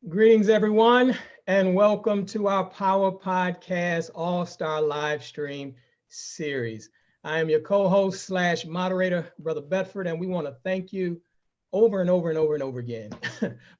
Greetings, everyone, and welcome to our Power Podcast All-Star Live Stream series. I am your co-host slash moderator, Brother Bedford, and we want to thank you over and over and over and over again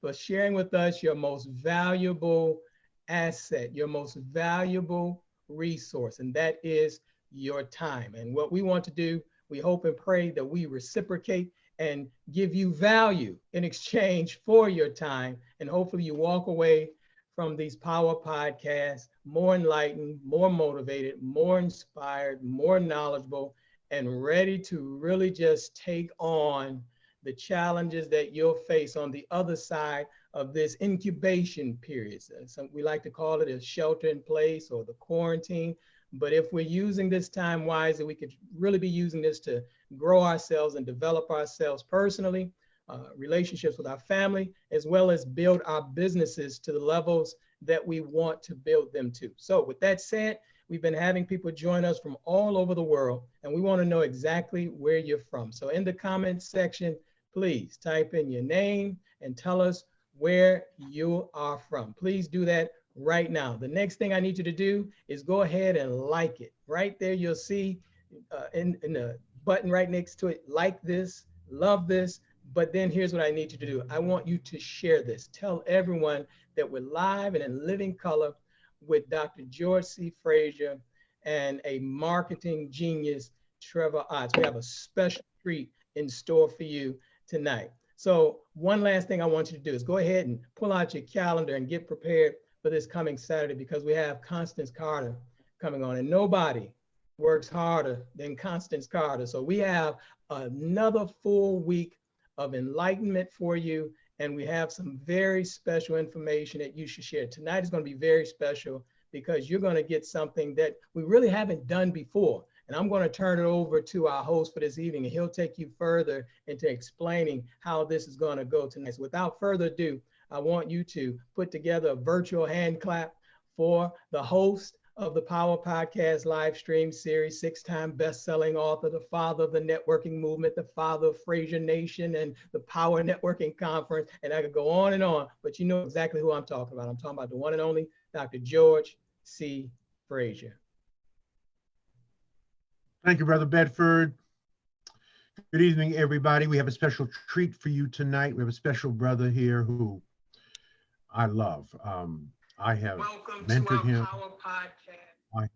for sharing with us your most valuable asset, your most valuable resource, and that is your time. And what we want to do, we hope and pray that we reciprocate and give you value in exchange for your time. And hopefully you walk away from these power podcasts more enlightened, more motivated, more inspired, more knowledgeable, and ready to really just take on the challenges that you'll face on the other side of this incubation period. So we like to call it a shelter in place or the quarantine. But if we're using this time wisely, we could really be using this to grow ourselves and develop ourselves personally, relationships with our family, as well as build our businesses to the levels that we want to build them to. So with that said, we've been having people join us from all over the world, and we want to know exactly where you're from. So in the comments section, please type in your name and tell us where you are from. Please do that right now. The next thing I need you to do is go ahead and like it. Right there, you'll see in the button right next to it, like this, love this. But then here's what I need you to do. I want you to share this. Tell everyone that we're live and in living color with Dr. George C. Fraser and a marketing genius, Trevor Otts. We have a special treat in store for you tonight. So one last thing I want you to do is go ahead and pull out your calendar and get prepared for this coming Saturday, because we have Constance Carter coming on, and nobody works harder than Constance Carter. So we have another full week of enlightenment for you, and we have some very special information that you should share. Tonight is going to be very special because you're going to get something that we really haven't done before. And I'm going to turn it over to our host for this evening, and he'll take you further into explaining how this is going to go tonight. So without further ado, I want you to put together a virtual hand clap for the host of the Power Podcast live stream series, six-time best-selling author, the father of the networking movement, the father of Fraser Nation and the Power Networking Conference. And I could go on, but you know exactly who I'm talking about. I'm talking about the one and only Dr. George C. Fraser. Thank you, Brother Bedford. Good evening, everybody. We have a special treat for you tonight. We have a special brother here who I love. I have mentored him. I have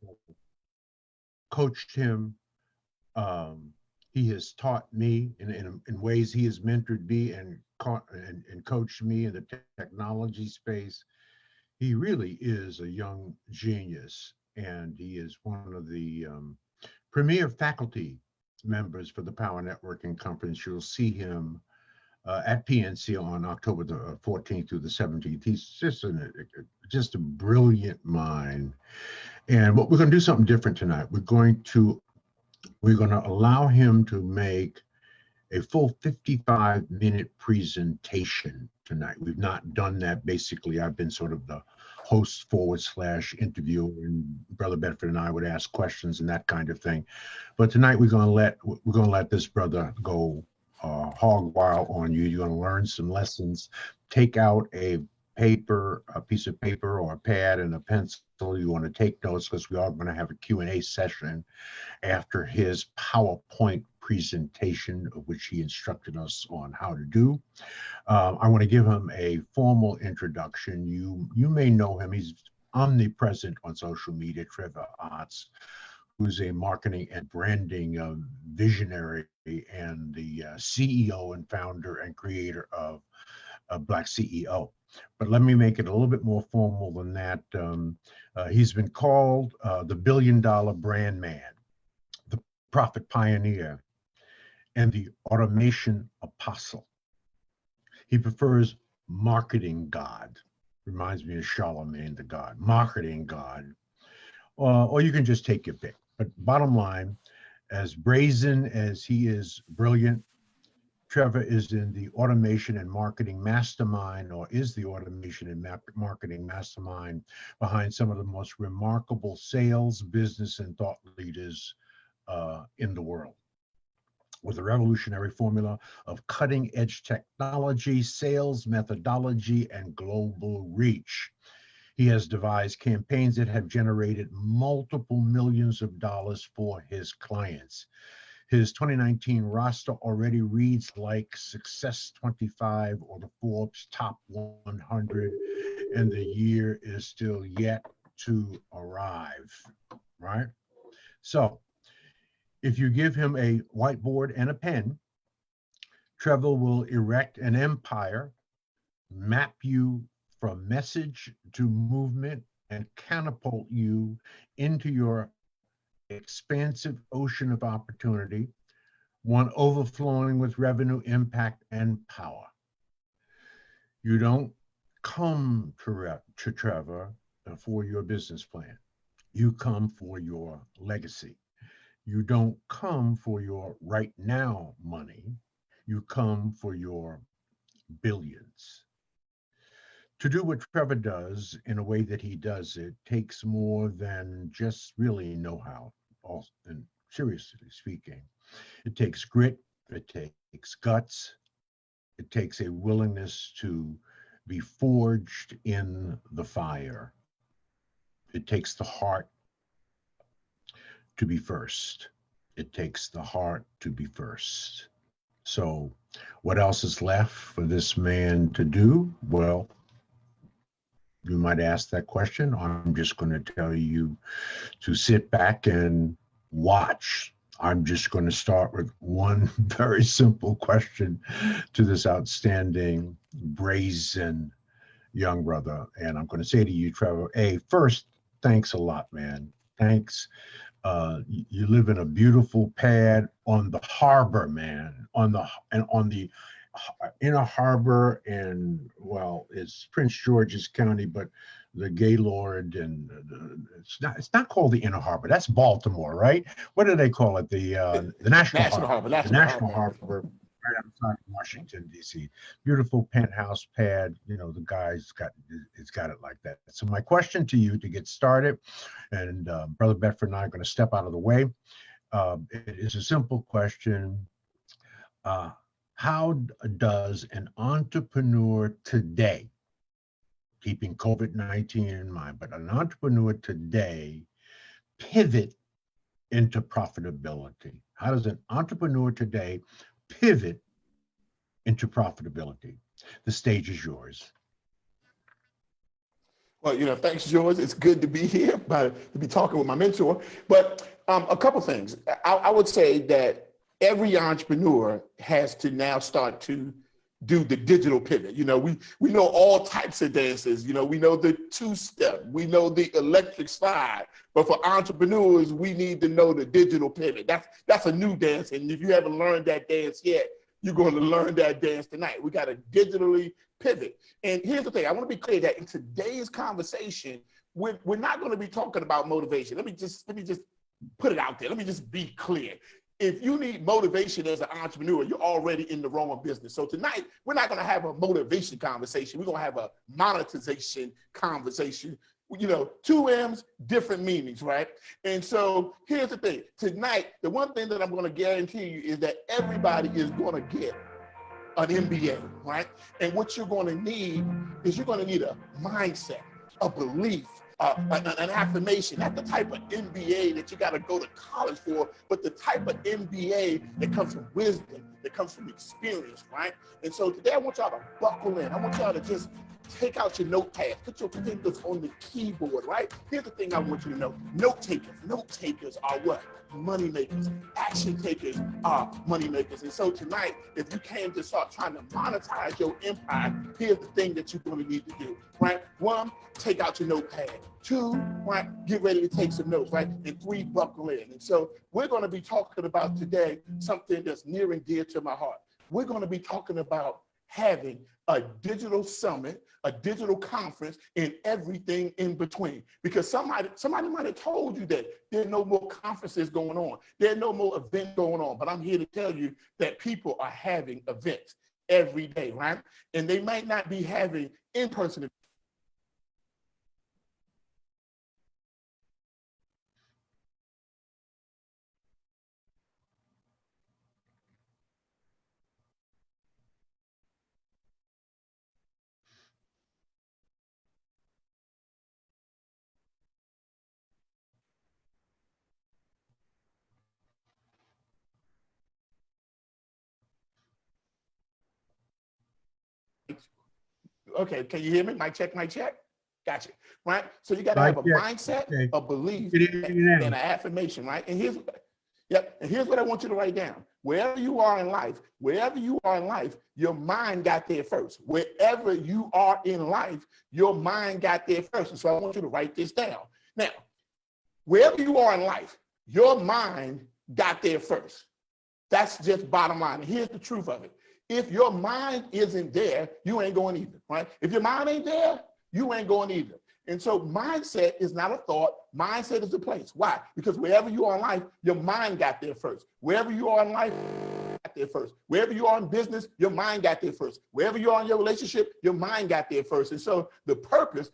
coached him. He has taught me in ways he has mentored me and coached me in the technology space. He really is a young genius, and he is one of the premier faculty members for the Power Networking Conference. You'll see him at PNC on October the 14th through the 17th. He's just a brilliant mind. And what we're going to do something different tonight. We're going to allow him to make a full 55-minute presentation tonight. We've not done that. Basically, I've been sort of the host / interviewer, and Brother Bedford and I would ask questions and that kind of thing. But tonight we're going to let this brother go hog wild on you. You're going to learn some lessons. Take out a piece of paper or a pad and a pencil. You want to take notes, because we are going to have a Q&A session after his PowerPoint presentation, of which he instructed us on how to do. I want to give him a formal introduction. You may know him. He's omnipresent on social media, Trevor Otts, who's a marketing and branding visionary and the CEO and founder and creator of Black CEO. But let me make it a little bit more formal than that. He's been called the billion-dollar brand man, the profit pioneer, and the automation apostle. He prefers marketing God. Reminds me of Charlemagne the God, marketing God. Or you can just take your pick. But bottom line, as brazen as he is brilliant, Trevor is in the automation and marketing mastermind, or is the automation and marketing mastermind behind some of the most remarkable sales, business, and thought leaders in the world. with a revolutionary formula of cutting-edge technology, sales methodology, and global reach. He has devised campaigns that have generated multiple millions of dollars for his clients. His 2019 roster already reads like Success 25 or the Forbes Top 100, and the year is still yet to arrive, right? So if you give him a whiteboard and a pen, Trevor will erect an empire, map you from message to movement, and catapult you into your expansive ocean of opportunity, one overflowing with revenue, impact, and power. You don't come to Trevor for your business plan. You come for your legacy. You don't come for your right now money. You come for your billions. To do what Trevor does in a way that he does it takes more than just really know-how, and seriously speaking. It takes grit, it takes guts, it takes a willingness to be forged in the fire. It takes the heart to be first. It takes the heart to be first. So what else is left for this man to do? Well, you might ask that question. I'm just going to tell you to sit back and watch. I'm just going to start with one very simple question to this outstanding, brazen young brother. And I'm going to say to you, Trevor, hey, first, thanks a lot, man. Thanks. You live in a beautiful pad on the harbor, man, on the inner harbor, and well, it's Prince George's County, but the Gaylord, and it's not called the inner harbor. That's Baltimore, right? What do they call it? The National Harbor. The National Harbor, right outside of Washington, D.C. Beautiful penthouse pad. You know, the guy's got it like that. So my question to you to get started, and Brother Bedford and I are going to step out of the way. It is a simple question. How does an entrepreneur today, keeping COVID-19 in mind, but an entrepreneur today pivot into profitability? How does an entrepreneur today pivot into profitability? The stage is yours. Well, thanks, George. It's good to be here, to be talking with my mentor. But a couple things. I would say that every entrepreneur has to now start to do the digital pivot. We know all types of dances. We know the two-step. We know the electric slide. But for entrepreneurs, we need to know the digital pivot. That's a new dance. And if you haven't learned that dance yet, you're going to learn that dance tonight. We got to digitally pivot. And here's the thing. I want to be clear that in today's conversation, we're not going to be talking about motivation. Let me just put it out there. Let me just be clear. If you need motivation as an entrepreneur, you're already in the wrong business. So tonight, we're not going to have a motivation conversation. We're going to have a monetization conversation. Two M's, different meanings, right? And so here's the thing. Tonight, the one thing that I'm going to guarantee you is that everybody is going to get an MBA, right? And what you're going to need is you're going to need a mindset, a belief, an affirmation, not the type of MBA that you got to go to college for, but the type of MBA that comes from wisdom, that comes from experience, right? And so today I want y'all to buckle in. I want y'all to just take out your notepad, put your fingers on the keyboard, right? Here's the thing I want you to know. Note takers are what? Money makers. Action takers are money makers. And so tonight, if you came to start trying to monetize your empire, here's the thing that you're going to need to do, right? 1, take out your notepad. 2, right, get ready to take some notes, right? And 3, buckle in. And so we're going to be talking about today something that's near and dear to my heart. We're going to be talking about having a digital summit, a digital conference, and everything in between. Because somebody might have told you that there are no more conferences going on. There are no more events going on. But I'm here to tell you that people are having events every day, right? And they might not be having in-person events. Okay, can you hear me? Mic check, mic check. Gotcha. Right? So you got to have a mindset, a belief, and an affirmation, right? And here's what I want you to write down. Wherever you are in life, your mind got there first. Wherever you are in life, your mind got there first. And so I want you to write this down. Now, wherever you are in life, your mind got there first. That's just bottom line. And here's the truth of it. If your mind isn't there, you ain't going either, right? If your mind ain't there, you ain't going either. And so mindset is not a thought. Mindset is a place. Why? Because wherever you are in life, your mind got there first. Wherever you are in life, got there first. Wherever you are in business, your mind got there first. Wherever you are in your relationship, your mind got there first. And so the purpose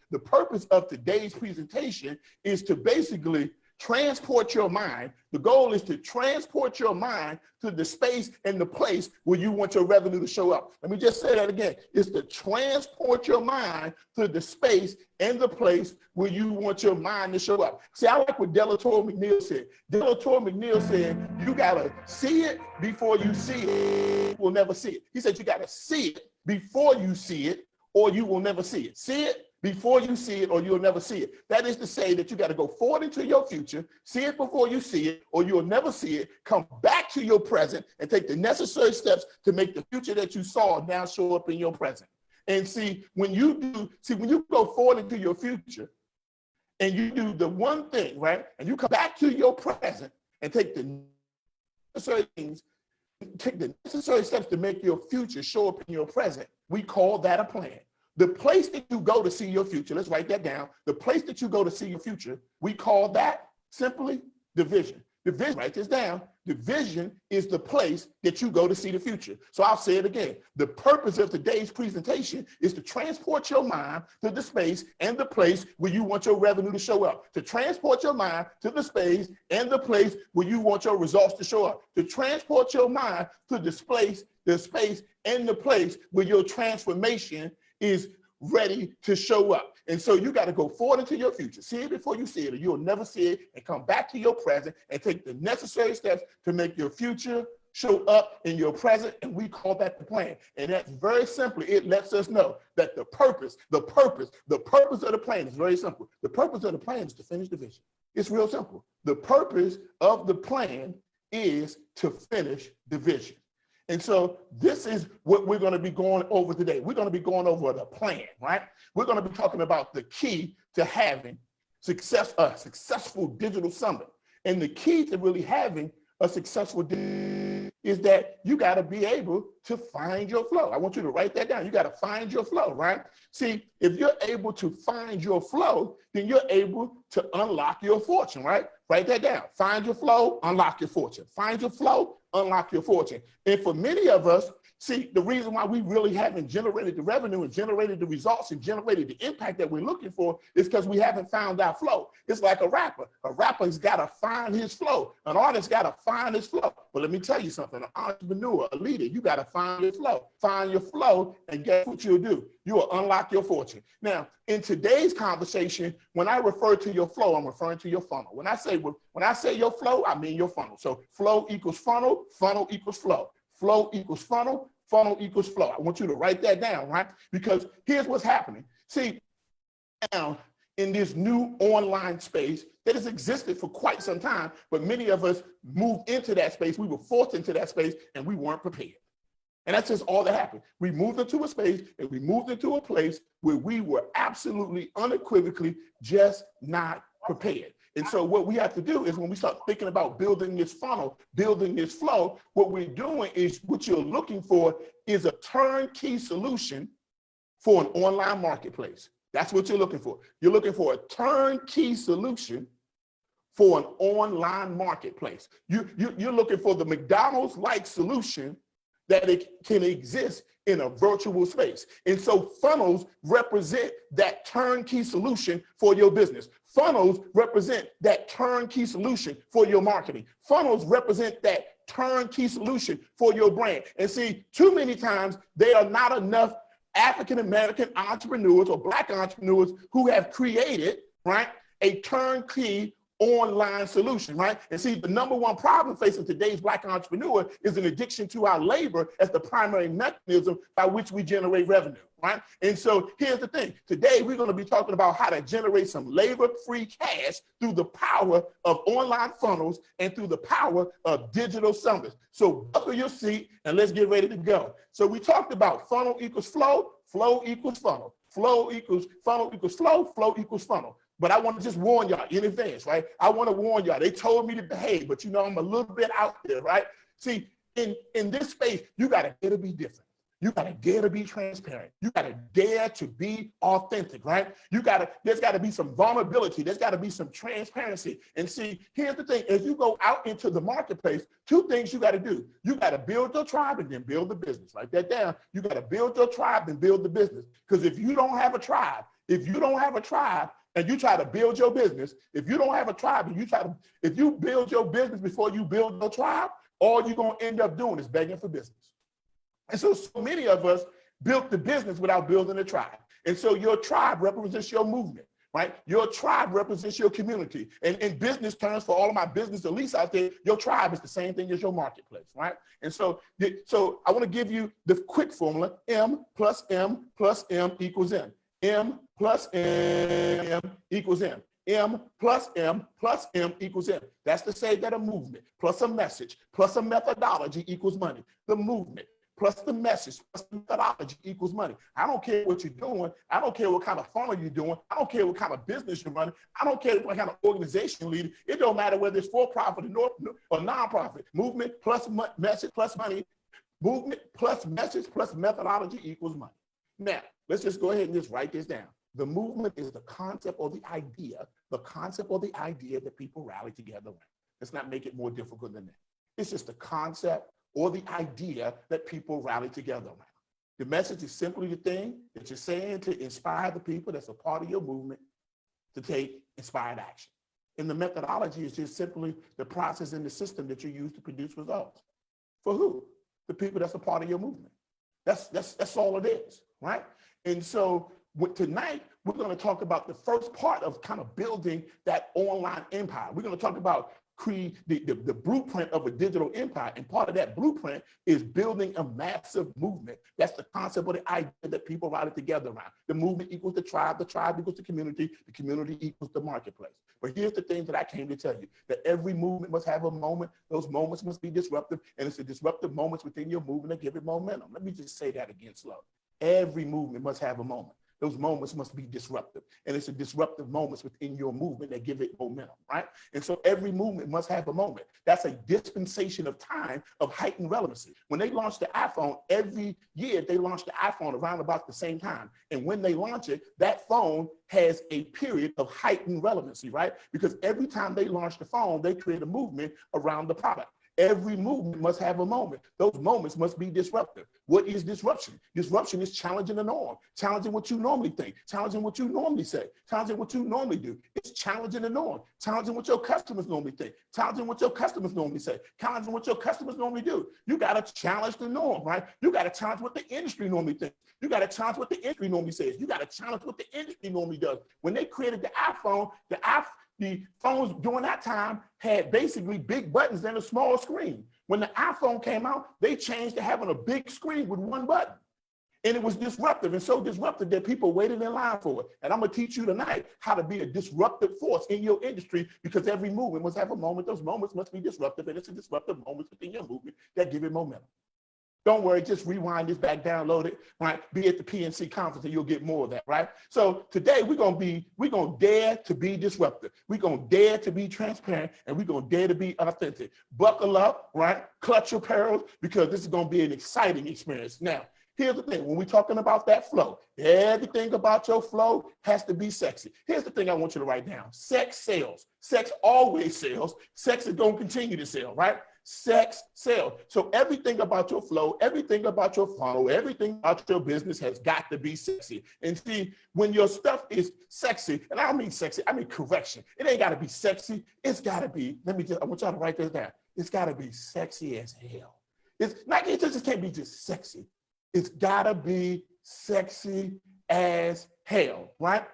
of today's presentation is to basically transport your mind. The goal is to transport your mind to the space and the place where you want your revenue to show up. Let me just say that again. It's to transport your mind to the space and the place where you want your mind to show up. See, I like what Delatorre McNeil said. Delatorre McNeil said, you gotta see it before you see it. You will never see it. He said, you gotta see it before you see it, or you will never see it. See it before you see it, or you'll never see it. That is to say that you got to go forward into your future, see it before you see it, or you'll never see it, come back to your present and take the necessary steps to make the future that you saw now show up in your present. And when you go forward into your future and you do the one thing, right, and you come back to your present and take the necessary things, take the necessary steps to make your future show up in your present, we call that a plan. The place that you go to see your future, let's write that down. The place that you go to see your future, we call that simply the vision. The vision, write this down. The vision is the place that you go to see the future. So I'll say it again. The purpose of today's presentation is to transport your mind to the space and the place where you want your revenue to show up. To transport your mind to the space and the place where you want your results to show up. To transport your mind to the space and the place where your transformation is ready to show up. And so you got to go forward into your future. See it before you see it, or you'll never see it, and come back to your present and take the necessary steps to make your future show up in your present. And we call that the plan. And that's very simply, it lets us know that the purpose of the plan is very simple. The purpose of the plan is to finish the vision. It's real simple. The purpose of the plan is to finish the vision. And so this is what we're going to be going over today. We're going to be going over the plan, right? We're going to be talking about the key to having a successful digital summit. And the key to really having a successful is that you got to be able to find your flow. I want you to write that down. You got to find your flow, right? See, if you're able to find your flow, then you're able to unlock your fortune, right? Write that down. Find your flow, unlock your fortune. Find your flow, unlock your fortune. And for many of us, see, the reason why we really haven't generated the revenue and generated the results and generated the impact that we're looking for is because we haven't found our flow. It's like a rapper. A rapper's got to find his flow. An artist got to find his flow. But let me tell you something, an entrepreneur, a leader, you got to find your flow. Find your flow, and guess what you'll do? You will unlock your fortune. Now, in today's conversation, when I refer to your flow, I'm referring to your funnel. When I say your flow, I mean your funnel. So flow equals funnel, funnel equals flow. Flow equals funnel, funnel equals flow. I want you to write that down, right? Because here's what's happening. See, now in this new online space that has existed for quite some time, but many of us moved into that space. We were forced into that space and we weren't prepared. And that's just all that happened. We moved into a space and we moved into a place where we were absolutely unequivocally just not prepared. And so what we have to do is when we start thinking about building this funnel, building this flow, what we're doing is what you're looking for is a turnkey solution for an online marketplace. That's what you're looking for. You're looking for a turnkey solution for an online marketplace. You're looking for the McDonald's-like solution that it can exist in a virtual space. And so funnels represent that turnkey solution for your business. Funnels represent that turnkey solution for your marketing. Funnels represent that turnkey solution for your brand. And see, too many times there are not enough African-American entrepreneurs or Black entrepreneurs who have created, right, a turnkey online solution, right? And see, the number one problem facing today's Black entrepreneur is an addiction to our labor as the primary mechanism by which we generate revenue, right? And so here's the thing. Today, we're going to be talking about how to generate some labor-free cash through the power of online funnels and through the power of digital summits. So buckle your seat and let's get ready to go. So we talked about funnel equals flow, flow equals funnel, flow equals funnel equals flow, flow equals funnel. But I want to just warn y'all in advance, right? I want to warn y'all. They told me to behave, but you know, I'm a little bit out there, right? See, in this space, you got to dare to be different. You got to dare to be transparent. You got to dare to be authentic, right? There's got to be some vulnerability. There's got to be some transparency. And see, here's the thing. As you go out into the marketplace, two things you got to do. You got to build your tribe and then build the business. Write that down. You got to build your tribe and build the business. Because if you don't have a tribe, and you try to build your business, if you don't have a tribe and if you build your business before you build your tribe, all you're going to end up doing is begging for business. And so many of us built the business without building a tribe. And so your tribe represents your movement, right? Your tribe represents your community. And in business terms, for all of my business elites out there, your tribe is the same thing as your marketplace, right? And so I want to give you the quick formula: M plus M plus M equals N. M plus M equals M. M plus M plus M equals M. That's to say that a movement plus a message plus a methodology equals money. The movement plus the message plus the methodology equals money. I don't care what you're doing. I don't care what kind of funnel you're doing. I don't care what kind of business you're running. I don't care what kind of organization you're leading. It don't matter whether it's for-profit or nonprofit. Movement plus message plus money. Movement plus message plus methodology equals money. Now, let's just go ahead and just write this down. The movement is the concept or the idea that people rally together around. Let's not make it more difficult than that. It's just the concept or the idea that people rally together around. The message is simply the thing that you're saying to inspire the people that's a part of your movement to take inspired action. And the methodology is just simply the process and the system that you use to produce results. For who? The people that's a part of your movement. That's all it is, right? And so tonight, we're going to talk about the first part of kind of building that online empire. We're going to talk about the blueprint of a digital empire. And part of that blueprint is building a massive movement. That's the concept or the idea that people rally together around. The movement equals the tribe equals the community equals the marketplace. But here's the thing that I came to tell you, that every movement must have a moment. Those moments must be disruptive. And it's the disruptive moments within your movement that give it momentum. Let me just say that again slow. Every movement must have a moment. Those moments must be disruptive. And it's the disruptive moments within your movement that give it momentum, right? And so every movement must have a moment. That's a dispensation of time of heightened relevancy. When they launched the iPhone, every year they launched the iPhone around about the same time. And when they launch it, that phone has a period of heightened relevancy, right? Because every time they launch the phone, they create a movement around the product. Every movement must have a moment. Those moments must be disruptive. What is disruption? Disruption is challenging the norm, challenging what you normally think, challenging what you normally say, challenging what you normally do. It's challenging the norm, challenging what your customers normally think, challenging what your customers normally say, challenging what your customers normally do. You got to challenge the norm, right? You got to challenge what the industry normally thinks. You got to challenge what the industry normally says. You got to challenge what the industry normally does. When they created the iPhone, the phones during that time had basically big buttons and a small screen. When the iPhone came out, they changed to having a big screen with one button. And it was disruptive, and so disruptive that people waited in line for it. And I'm gonna teach you tonight how to be a disruptive force in your industry, because every movement must have a moment. Those moments must be disruptive, and it's a disruptive moments within your movement that give it momentum. Don't worry, just rewind this back, download it, right? Be at the PNC conference and you'll get more of that, right? So today we're gonna dare to be disruptive. We're gonna dare to be transparent, and we're gonna dare to be authentic. Buckle up, right? Clutch your pearls, because this is gonna be an exciting experience. Now, here's the thing, when we're talking about that flow, everything about your flow has to be sexy. Here's the thing I want you to write down. Sex sells. Sex always sells. Sex is gonna continue to sell, right? Sex sells. So everything about your flow, everything about your funnel, everything about your business has got to be sexy. And see, when your stuff is sexy, and I don't mean sexy, I mean correction. It ain't got to be sexy. It's got to be, I want y'all to write this down. It's got to be sexy as hell. It's not, it just can't be just sexy. It's got to be sexy as hell, right?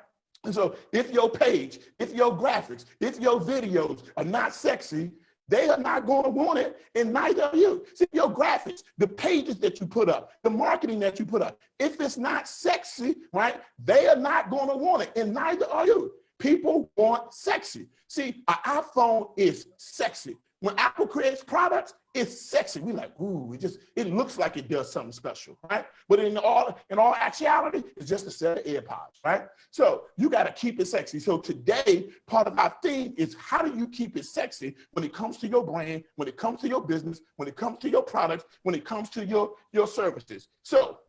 And so if your page, if your graphics, if your videos are not sexy, they are not going to want it, and neither are you. See, your graphics, the pages that you put up, the marketing that you put up, if it's not sexy, right, they are not going to want it, and neither are you. People want sexy. See, an iPhone is sexy. When Apple creates products, it's sexy. We like, ooh, it looks like it does something special, right? But in all actuality, it's just a set of AirPods, right? So you got to keep it sexy. So today, part of our theme is how do you keep it sexy when it comes to your brand, when it comes to your business, when it comes to your products, when it comes to your services. So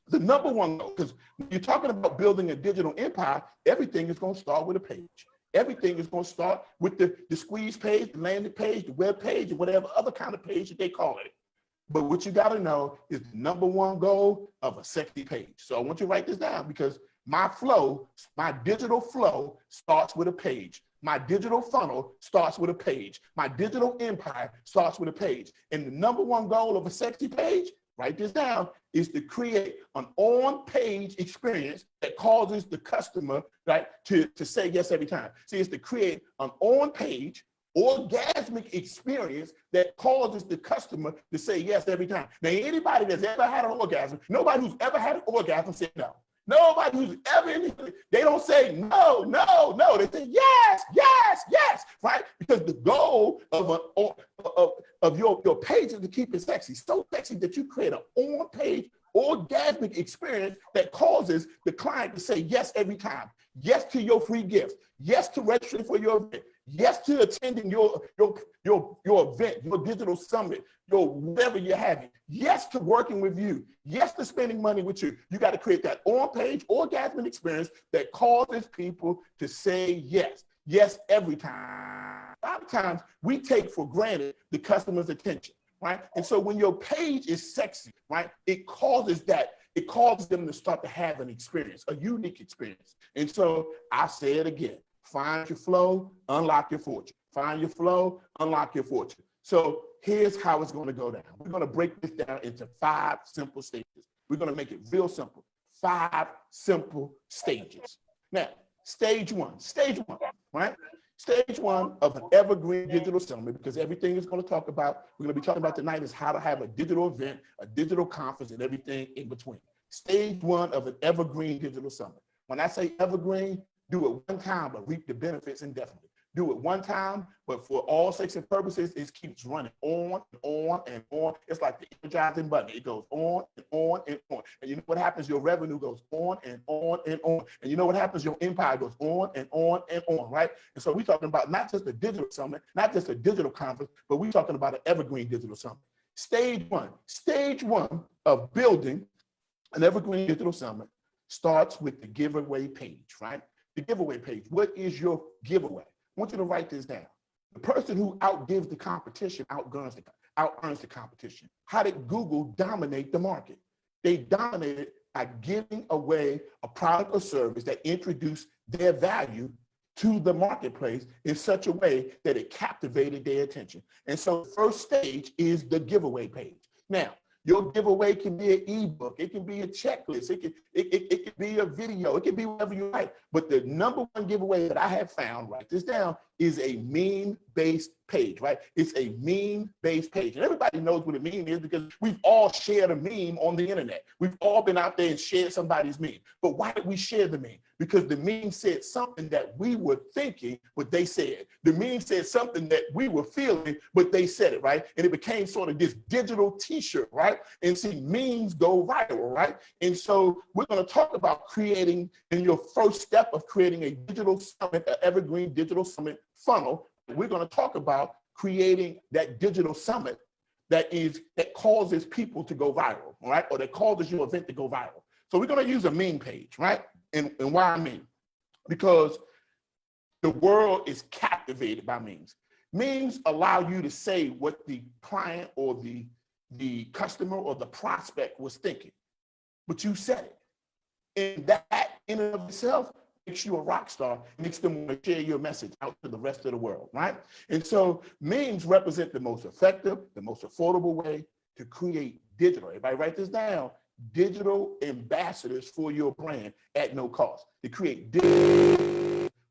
the number one, because when you're talking about building a digital empire, everything is going to start with a page. Everything is going to start with the squeeze page, the landing page, the web page, or whatever other kind of page that they call it. But what you got to know is the number one goal of a sexy page. So I want you to write this down because my digital flow starts with a page. My digital funnel starts with a page. My digital empire starts with a page. And the number one goal of a sexy page, write this down, is to create an on-page experience that causes the customer, right, to say yes every time. See, it's to create an on-page orgasmic experience that causes the customer to say yes every time. Now, anybody that's ever had an orgasm, nobody who's ever had an orgasm said no. Nobody who's ever, they don't say no, no, no. They say yes, yes, yes, right? Because the goal of your page is to keep it sexy, so sexy that you create an on-page orgasmic experience that causes the client to say yes every time. Yes to your free gifts. Yes to registering for your event. Yes to attending your event, your digital summit, your whatever you're having. Yes to working with you. Yes to spending money with you. You got to create that on-page orgasmic experience that causes people to say yes. Yes every time. A lot of times we take for granted the customer's attention, right? And so when your page is sexy, right, it causes them to start to have an experience, a unique experience. And so I say it again. Find your flow, unlock your fortune. Find your flow, unlock your fortune. So here's how it's going to go down. We're going to break this down into 5 simple stages. We're going to make it real simple. 5 simple stages. Now, stage one, right? Stage 1 of an evergreen digital summit, because everything we're going to be talking about tonight is how to have a digital event, a digital conference, and everything in between. Stage 1 of an evergreen digital summit. When I say evergreen, do it one time, but reap the benefits indefinitely. Do it one time, but for all sakes and purposes, it keeps running on and on and on. It's like the energizing button. It goes on and on and on. And you know what happens? Your revenue goes on and on and on. And you know what happens? Your empire goes on and on and on, right? And so we're talking about not just a digital summit, not just a digital conference, but we're talking about an evergreen digital summit. Stage one of building an evergreen digital summit starts with the giveaway page, right? The giveaway page. What is your giveaway? I want you to write this down. The person who outgives the competition out-earns the competition. How did Google dominate the market? They dominated by giving away a product or service that introduced their value to the marketplace in such a way that it captivated their attention. And so the first stage is the giveaway page. Now, your giveaway can be an ebook, it can be a checklist, it can be a video, it can be whatever you like. But the number one giveaway that I have found, write this down, is a meme-based page, right? It's a meme-based page. And everybody knows what a meme is because we've all shared a meme on the internet. We've all been out there and shared somebody's meme. But why did we share the meme? Because the meme said something that we were thinking, but they said. The meme said something that we were feeling, but they said it, right? And it became sort of this digital t-shirt, right? And see, memes go viral, right? And so we're going to talk about creating, in your first step of creating a digital summit, an evergreen digital summit funnel, we're going to talk about creating that digital summit that causes people to go viral, right? Or that causes your event to go viral. So we're going to use a meme page, right? And why I mean? Because the world is captivated by memes. Memes allow you to say what the client or the customer or the prospect was thinking, but you said it. And that in and of itself makes you a rock star, makes them want to share your message out to the rest of the world, right? And so memes represent the most effective, the most affordable way to create digital. Everybody write this down. digital ambassadors for your brand at no cost. To create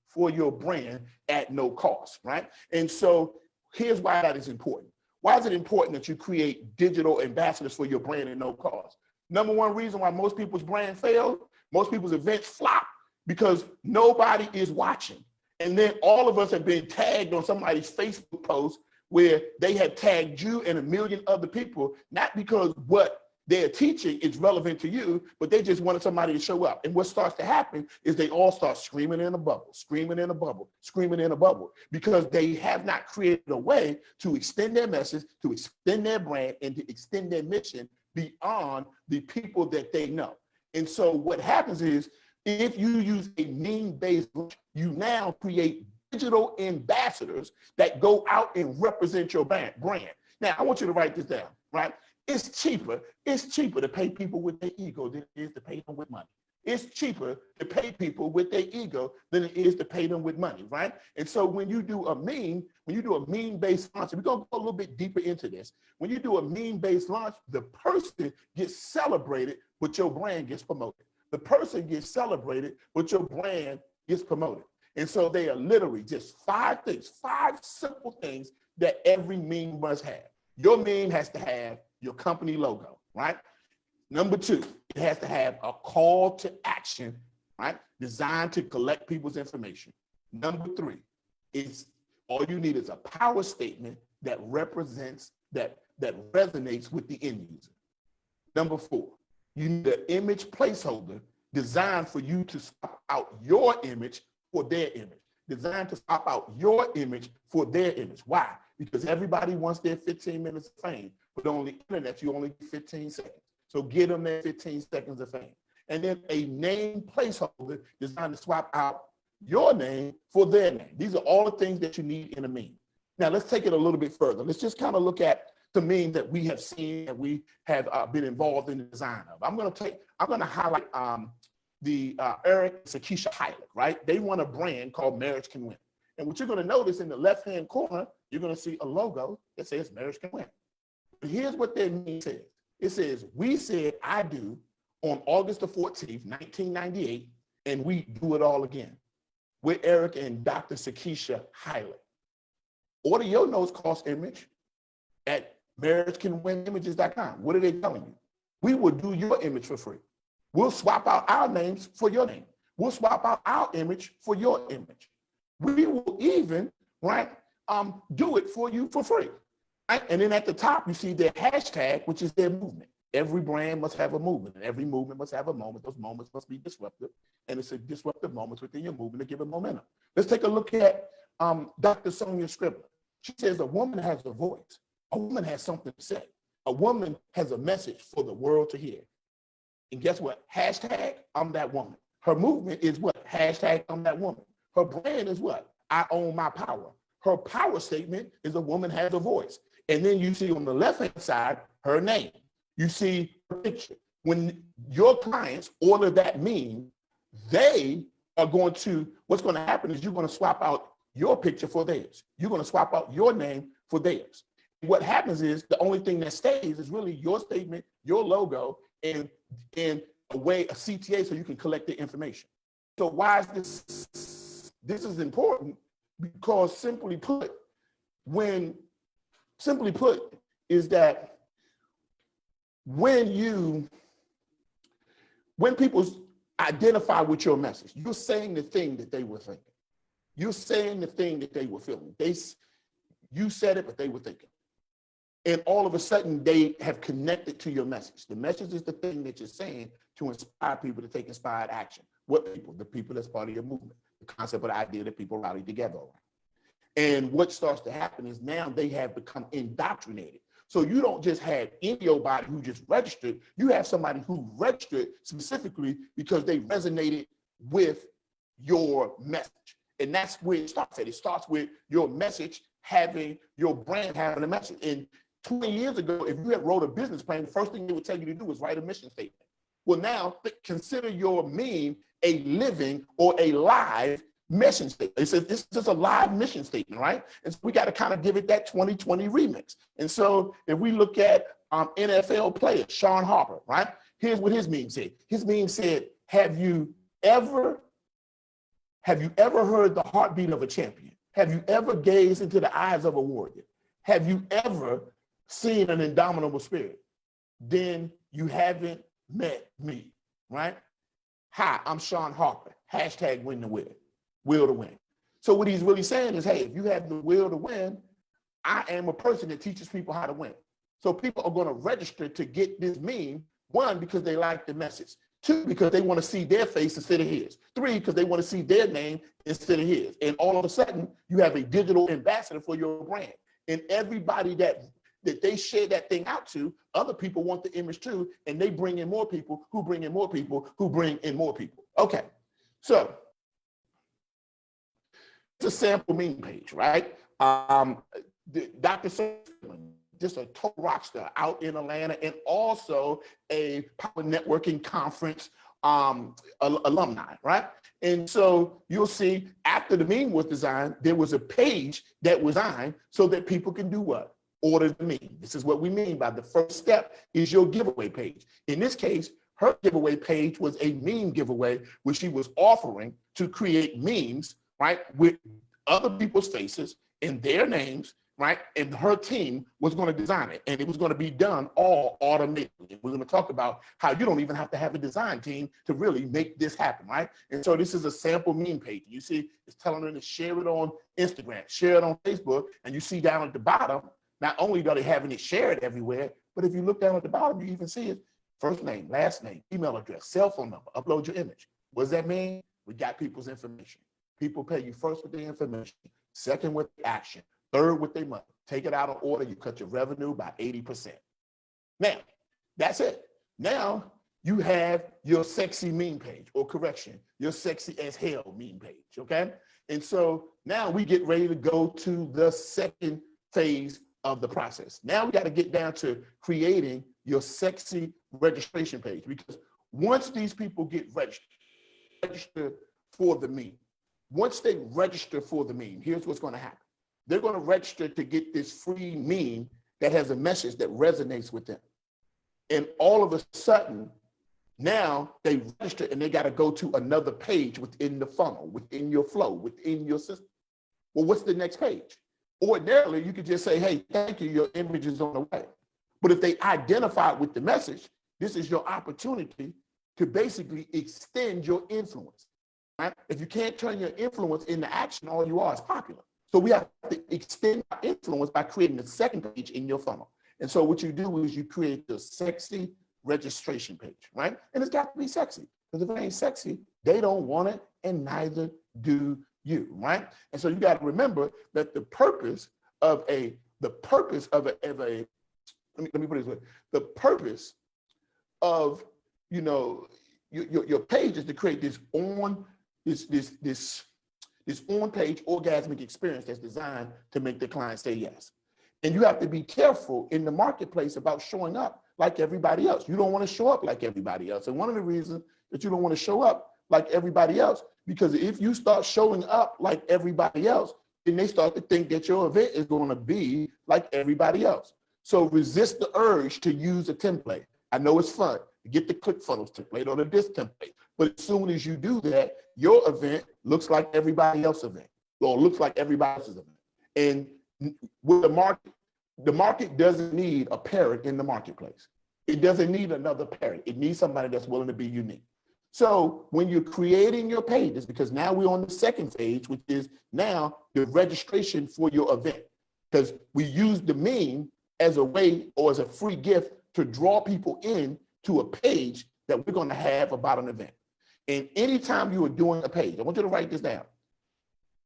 for your brand at no cost, right? And so here's why that is important. Why is it important that you create digital ambassadors for your brand at no cost? Number one reason why most people's brand fail, most people's events flop, because nobody is watching. And then all of us have been tagged on somebody's Facebook post where they have tagged you and a million other people, not because what they're teaching is relevant to you, but they just wanted somebody to show up. And what starts to happen is they all start screaming in a bubble, screaming in a bubble, screaming in a bubble, because they have not created a way to extend their message, to extend their brand, and to extend their mission beyond the people that they know. And so what happens is, if you use a meme-based, you now create digital ambassadors that go out and represent your brand. Now, I want you to write this down, right? It's cheaper to pay people with their ego than it is to pay them with money. It's cheaper to pay people with their ego than it is to pay them with money, right? And so when you do a meme-based launch, we're gonna go a little bit deeper into this. When you do a meme-based launch, the person gets celebrated, but your brand gets promoted. The person gets celebrated, but your brand gets promoted. And so they are literally just 5 things, 5 simple things that every meme must have. Your meme has to have your company logo, right? Number 2, it has to have a call to action, right? Designed to collect people's information. Number 3, all you need is a power statement that represents, that resonates with the end user. Number 4, you need an image placeholder designed for you to swap out your image for their image, designed to swap out your image for their image. Why? Because everybody wants their 15 minutes of fame, but on the internet, you only get 15 seconds. So get them their 15 seconds of fame. And then a name placeholder designed to swap out your name for their name. These are all the things that you need in a meme. Now, let's take it a little bit further. Let's just kind of look at the meme that we have seen, that we have been involved in the design of. I'm going to highlight the Eric and Sakisha Hylick, right? They run a brand called Marriage Can Win. And what you're going to notice in the left-hand corner, you're going to see a logo that says Marriage Can Win. But here's what their meme says. It says, "We said I do on August the 14th, 1998, and we do it all again." With Eric and Dr. Sakisha Hylick. Order your no-cost image at marriagecanwinimages.com. What are they telling you? We will do your image for free. We'll swap out our names for your name. We'll swap out our image for your image. We will even, right, do it for you for free. Right? And then at the top, you see their hashtag, which is their movement. Every brand must have a movement, and every movement must have a moment. Those moments must be disruptive, and it's a disruptive moments within your movement to give it momentum. Let's take a look at Dr. Sonia Scribbler. She says a woman has a voice. A woman has something to say. A woman has a message for the world to hear. And guess what? Hashtag, I'm that woman. Her movement is what? Hashtag, I'm that woman. Her brand is what? I own my power. Her power statement is a woman has a voice. And then you see on the left-hand side, her name. You see her picture. When your clients order that meme, they are going to, what's going to happen is you're going to swap out your picture for theirs. You're going to swap out your name for theirs. What happens is the only thing that stays is really your statement, your logo, and a way, a CTA, so you can collect the information. So why is this? This is important because simply put, is that when people identify with your message, you're saying the thing that they were thinking. You're saying the thing that they were feeling. You said it, but they were thinking. And all of a sudden, they have connected to your message. The message is the thing that you're saying to inspire people to take inspired action. What people? The people that's part of your movement. The concept of the idea that people rally together around. And what starts to happen is now they have become indoctrinated. So you don't just have anybody who just registered. You have somebody who registered specifically because they resonated with your message. And that's where it starts at. It starts with your message your brand having a message. And 20 years ago, if you had wrote a business plan, the first thing they would tell you to do was write a mission statement. Well, now consider your meme a living or a live mission statement. It's just a live mission statement, right? And so we got to kind of give it that 2020 remix. And so if we look at NFL player, Sean Harper, right? Here's what his meme said. His meme said, have you ever heard the heartbeat of a champion? Have you ever gazed into the eyes of a warrior? Have you ever seen an indomitable spirit? Then you haven't met me, right? Hi, I'm Sean Harper. Hashtag win the will to win. So what he's really saying is, hey, if you have the will to win, I am a person that teaches people how to win. So people are going to register to get this meme, one, because they like the message. Two, because they want to see their face instead of his. Three, because they want to see their name instead of his. And all of a sudden, you have a digital ambassador for your brand. And everybody that they share that thing out to, other people want the image too, and they bring in more people, who bring in more people, who bring in more people. Okay, so it's a sample meme page, right? Dr. Sermon, just a total rock star out in Atlanta, and also a power networking conference alumni, right? And so you'll see after the meme was designed, there was a page that was designed so that people can do what? Order the meme. This is what we mean by the first step is your giveaway page. In this case, her giveaway page was a meme giveaway, which she was offering to create memes, right, with other people's faces and their names, right? And her team was going to design it, and it was going to be done all automatically. We're going to talk about how you don't even have to have a design team to really make this happen, right? And so this is a sample meme page. You see, it's telling her to share it on Instagram, share it on Facebook, and you see down at the bottom, not only are they having it shared everywhere, but if you look down at the bottom, you even see it, first name, last name, email address, cell phone number, upload your image. What does that mean? We got people's information. People pay you first with their information, second with the action, third with their money. Take it out of order, you cut your revenue by 80%. Now, that's it. Now you have your sexy meme page, or correction, your sexy as hell meme page, okay? And so now we get ready to go to the second phase of the process. Now we got to get down to creating your sexy registration page, because once these people get registered for the meme, once they register for the meme, here's what's going to happen. They're going to register to get this free meme that has a message that resonates with them. And all of a sudden, now they register and they got to go to another page within the funnel, within your flow, within your system. Well, what's the next page? Ordinarily, you could just say, hey, thank you, your image is on the way. But if they identify with the message, this is your opportunity to basically extend your influence. Right? If you can't turn your influence into action, all you are is popular. So we have to extend our influence by creating the second page in your funnel. And so what you do is you create the sexy registration page, right? And it's got to be sexy, because if it ain't sexy, they don't want it, and neither do you, right? And so you got to remember that the purpose of a let me put it this way, the purpose of your page is to create this on-page orgasmic experience that's designed to make the client say yes. And you have to be careful in the marketplace about showing up like everybody else. You don't want to show up like everybody else. And one of the reasons that you don't want to show up like everybody else, because if you start showing up like everybody else, then they start to think that your event is going to be like everybody else. So resist the urge to use a template. I know it's fun to get the ClickFunnels template or the this template, but as soon as you do that, your event looks like everybody else's event, or looks like everybody else's event. And with the market doesn't need a parrot in the marketplace. It doesn't need another parrot. It needs somebody that's willing to be unique. So when you're creating your pages, because now we're on the second phase, which is now the registration for your event, because we use the meme as a way or as a free gift to draw people in to a page that we're going to have about an event. And anytime you are doing a page, I want you to write this down.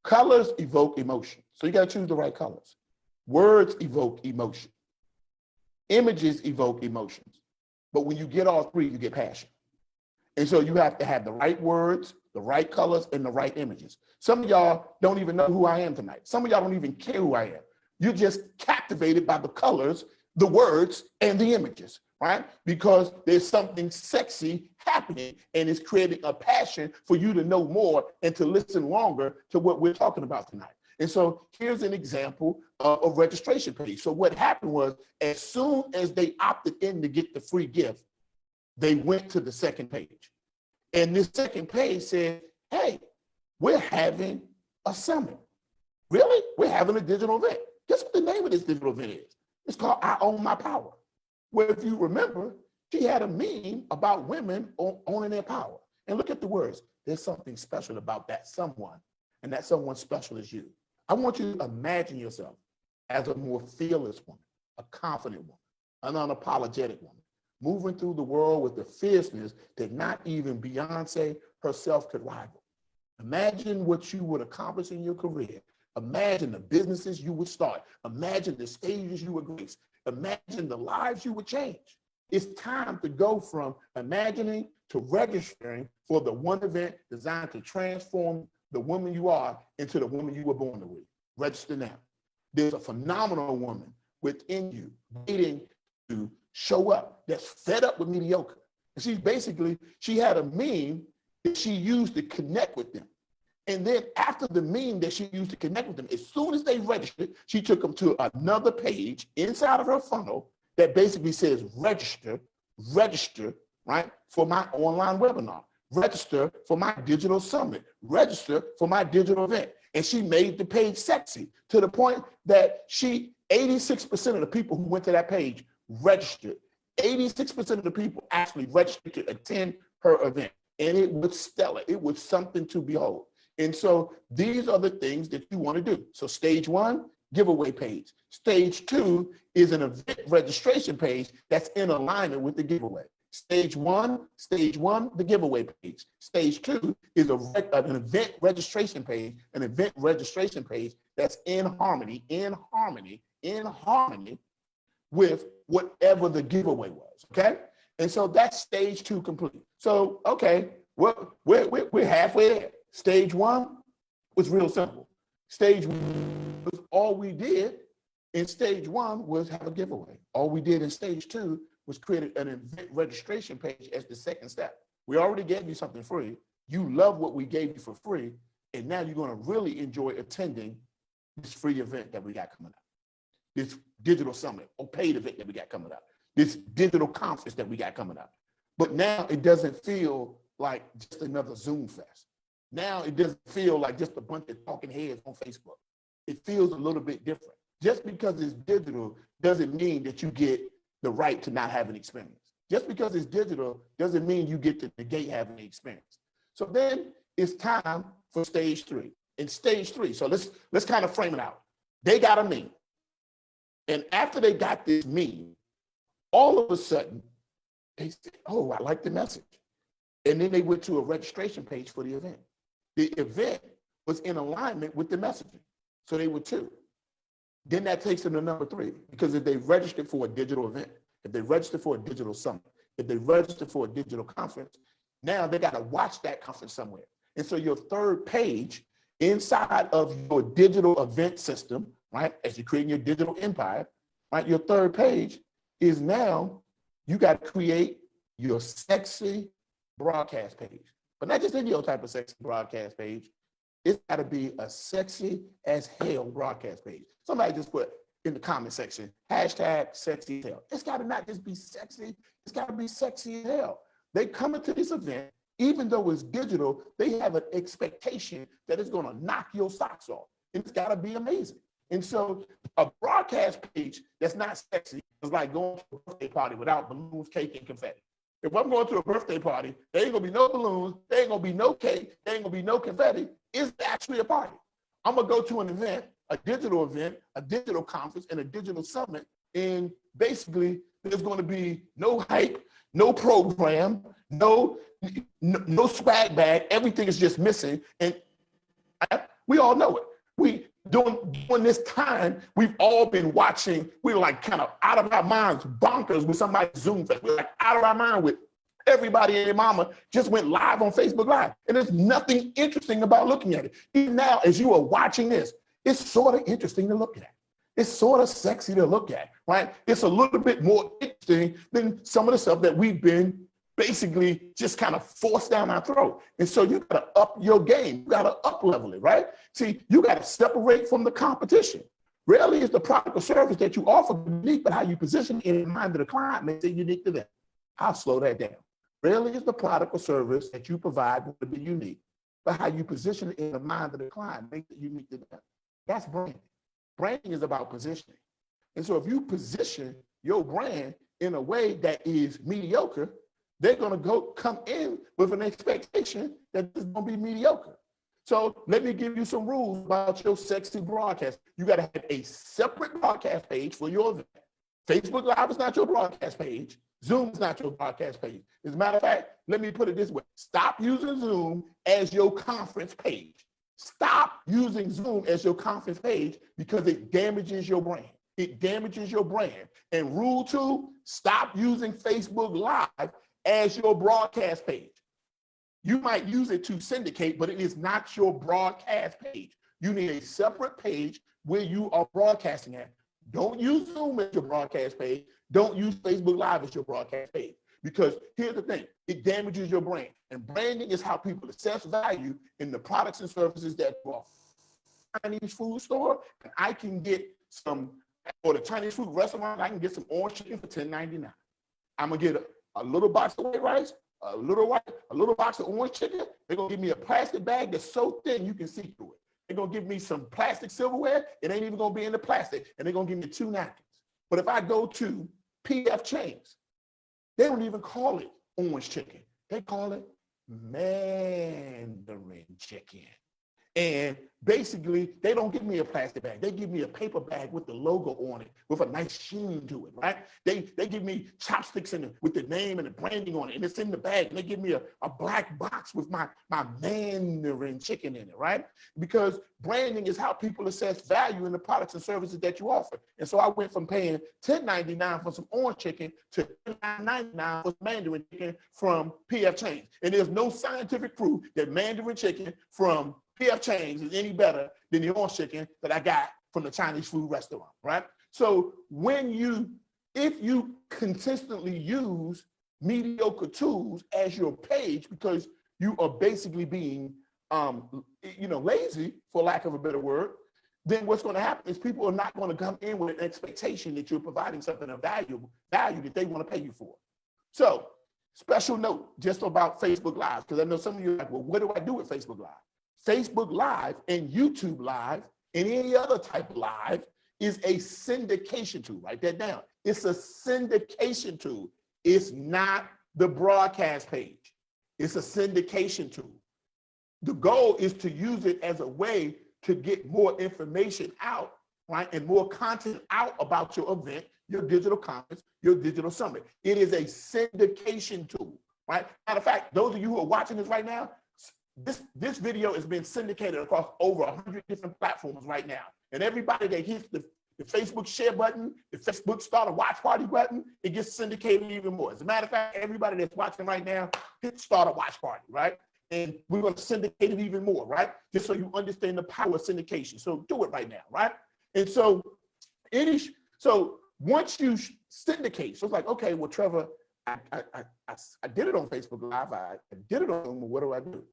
Colors evoke emotion. So you got to choose the right colors. Words evoke emotion. Images evoke emotions. But when you get all three, you get passion. And so you have to have the right words, the right colors, and the right images. Some of y'all don't even know who I am tonight. Some of y'all don't even care who I am. You're just captivated by the colors, the words, and the images, right? Because there's something sexy happening, and it's creating a passion for you to know more and to listen longer to what we're talking about tonight. And so here's an example of a registration page. So what happened was, as soon as they opted in to get the free gift, they went to the second page. And this second page said, hey, we're having a summit. Really? We're having a digital event. Guess what the name of this digital event is? It's called I Own My Power. Where if you remember, she had a meme about women owning their power. And look at the words. There's something special about that someone, and that someone special is you. I want you to imagine yourself as a more fearless woman, a confident woman, an unapologetic woman, moving through the world with the fierceness that not even Beyonce herself could rival. Imagine what you would accomplish in your career. Imagine the businesses you would start. Imagine the stages you would grace. Imagine the lives you would change. It's time to go from imagining to registering for the one event designed to transform the woman you are into the woman you were born to be. Register now. There's a phenomenal woman within you waiting to show up that's fed up with mediocre. And she had a meme that she used to connect with them. And then after the meme that she used to connect with them, as soon as they registered, she took them to another page inside of her funnel that basically says register, right, for my online webinar, register for my digital summit, register for my digital event. And she made the page sexy to the point that 86% of the people who went to that page registered. 86% of the people actually registered to attend her event. And it was stellar. It was something to behold. And so these are the things that you want to do. So stage one, giveaway page. Stage two is an event registration page that's in alignment with the giveaway. Stage one, the giveaway page. Stage two is an event registration page, that's in harmony with whatever the giveaway was, okay? And so that's stage two complete. So, okay, we're halfway there. Stage one was real simple. Stage one was all we did in stage one was have a giveaway. All we did in stage two was create an event registration page as the second step. We already gave you something free. You love what we gave you for free. And now you're going to really enjoy attending this free event that we got coming up. This digital summit or paid event that we got coming up. This digital conference that we got coming up. But now it doesn't feel like just another Zoom fest. Now it doesn't feel like just a bunch of talking heads on Facebook. It feels a little bit different. Just because it's digital doesn't mean that you get the right to not have an experience. Just because it's digital doesn't mean you get to negate having the experience. So then it's time for stage three. In stage three, so let's kind of frame it out. They got a meme. And after they got this meme, all of a sudden, they said, oh, I like the message. And then they went to a registration page for the event. The event was in alignment with the messaging. So they were two. Then that takes them to number three, because if they registered for a digital event, if they registered for a digital summit, if they registered for a digital conference, now they got to watch that conference somewhere. And so your third page inside of your digital event system, right, as you're creating your digital empire, right, your third page is now you got to create your sexy broadcast page. But not just any old type of sexy broadcast page. It's got to be a sexy as hell broadcast page. Somebody just put in the comment section, hashtag sexy as hell. It's got to not just be sexy, it's got to be sexy as hell. They come into this event, even though it's digital, they have an expectation that it's going to knock your socks off. It's got to be amazing. And so a broadcast page that's not sexy is like going to a birthday party without balloons, cake, and confetti. If I'm going to a birthday party, there ain't gonna be no balloons, there ain't gonna be no cake, there ain't gonna be no confetti. It's actually a party. I'm gonna go to an event, a digital conference, and a digital summit, and basically there's gonna be no hype, no program, no swag bag. Everything is just missing, and we all know it. During this time, we've all been watching, we're like kind of out of our minds, bonkers with somebody's Zoom fest. We're like out of our mind with everybody and their mama just went live on Facebook Live. And there's nothing interesting about looking at it. Even now, as you are watching this, it's sort of interesting to look at. It's sort of sexy to look at, right? It's a little bit more interesting than some of the stuff that we've been basically just kind of forced down our throat. And so you got to up your game. You got to up level it, right? See, you got to separate from the competition. Rarely is the product or service that you offer unique, but how you position it in the mind of the client makes it unique to them. I'll slow that down. Rarely is the product or service that you provide going to be unique, but how you position it in the mind of the client makes it unique to them. That's branding. Branding is about positioning. And so if you position your brand in a way that is mediocre, they're going to come in with an expectation that it's going to be mediocre. So let me give you some rules about your sexy broadcast. You got to have a separate broadcast page for your event. Facebook Live is not your broadcast page. Zoom is not your broadcast page. As a matter of fact, let me put it this way. Stop using Zoom as your conference page. Stop using Zoom as your conference page because it damages your brand. It damages your brand. And rule 2, stop using Facebook Live as your broadcast page. You might use it to syndicate, but it is not your broadcast page. You need a separate page where you are broadcasting at. Don't use Zoom as your broadcast page. Don't use Facebook Live as your broadcast page. Because here's the thing, it damages your brand. And branding is how people assess value in the products and services that you offer. Chinese food store, and I can get some, or the Chinese food restaurant, I can get some orange chicken for $10.99. I'm gonna get a little box of white rice, a little box of orange chicken. They're gonna give me a plastic bag that's so thin you can see through it. They're gonna give me some plastic silverware. It ain't even gonna be in the plastic, and they're gonna give me 2 napkins. But if I go to PF Chang's, they don't even call it orange chicken. They call it Mandarin chicken. And basically, they don't give me a plastic bag. They give me a paper bag with the logo on it, with a nice sheen to it, right? They give me chopsticks in it with the name and the branding on it, and it's in the bag. And they give me a black box with my Mandarin chicken in it, right? Because branding is how people assess value in the products and services that you offer. And so I went from paying $10.99 for some orange chicken to $9.99 for Mandarin chicken from PF Chang's. And there's no scientific proof that Mandarin chicken from PF Chang's is any better than the orange chicken that I got from the Chinese food restaurant, right? So if you consistently use mediocre tools as your page because you are basically being, lazy, for lack of a better word, then what's going to happen is people are not going to come in with an expectation that you're providing something of value that they want to pay you for. So, special note just about Facebook Live, because I know some of you are like, well, what do I do with Facebook Live? Facebook Live and YouTube Live and any other type of live is a syndication tool. Write that down. It's a syndication tool. It's not the broadcast page. It's a syndication tool. The goal is to use it as a way to get more information out, right? And more content out about your event, your digital conference, your digital summit. It is a syndication tool, right? Matter of fact, those of you who are watching this right now, this video is being syndicated across over 100 different platforms right now. And everybody that hits the Facebook share button, the Facebook start a watch party button, it gets syndicated even more. As a matter of fact, everybody that's watching right now, hit start a watch party, right? And we're going to syndicate it even more, right? Just so you understand the power of syndication. So do it right now, right? And so once you syndicate, so it's like, okay, well, Trevor, I did it on Facebook Live. I did it on Zoom. What do I do?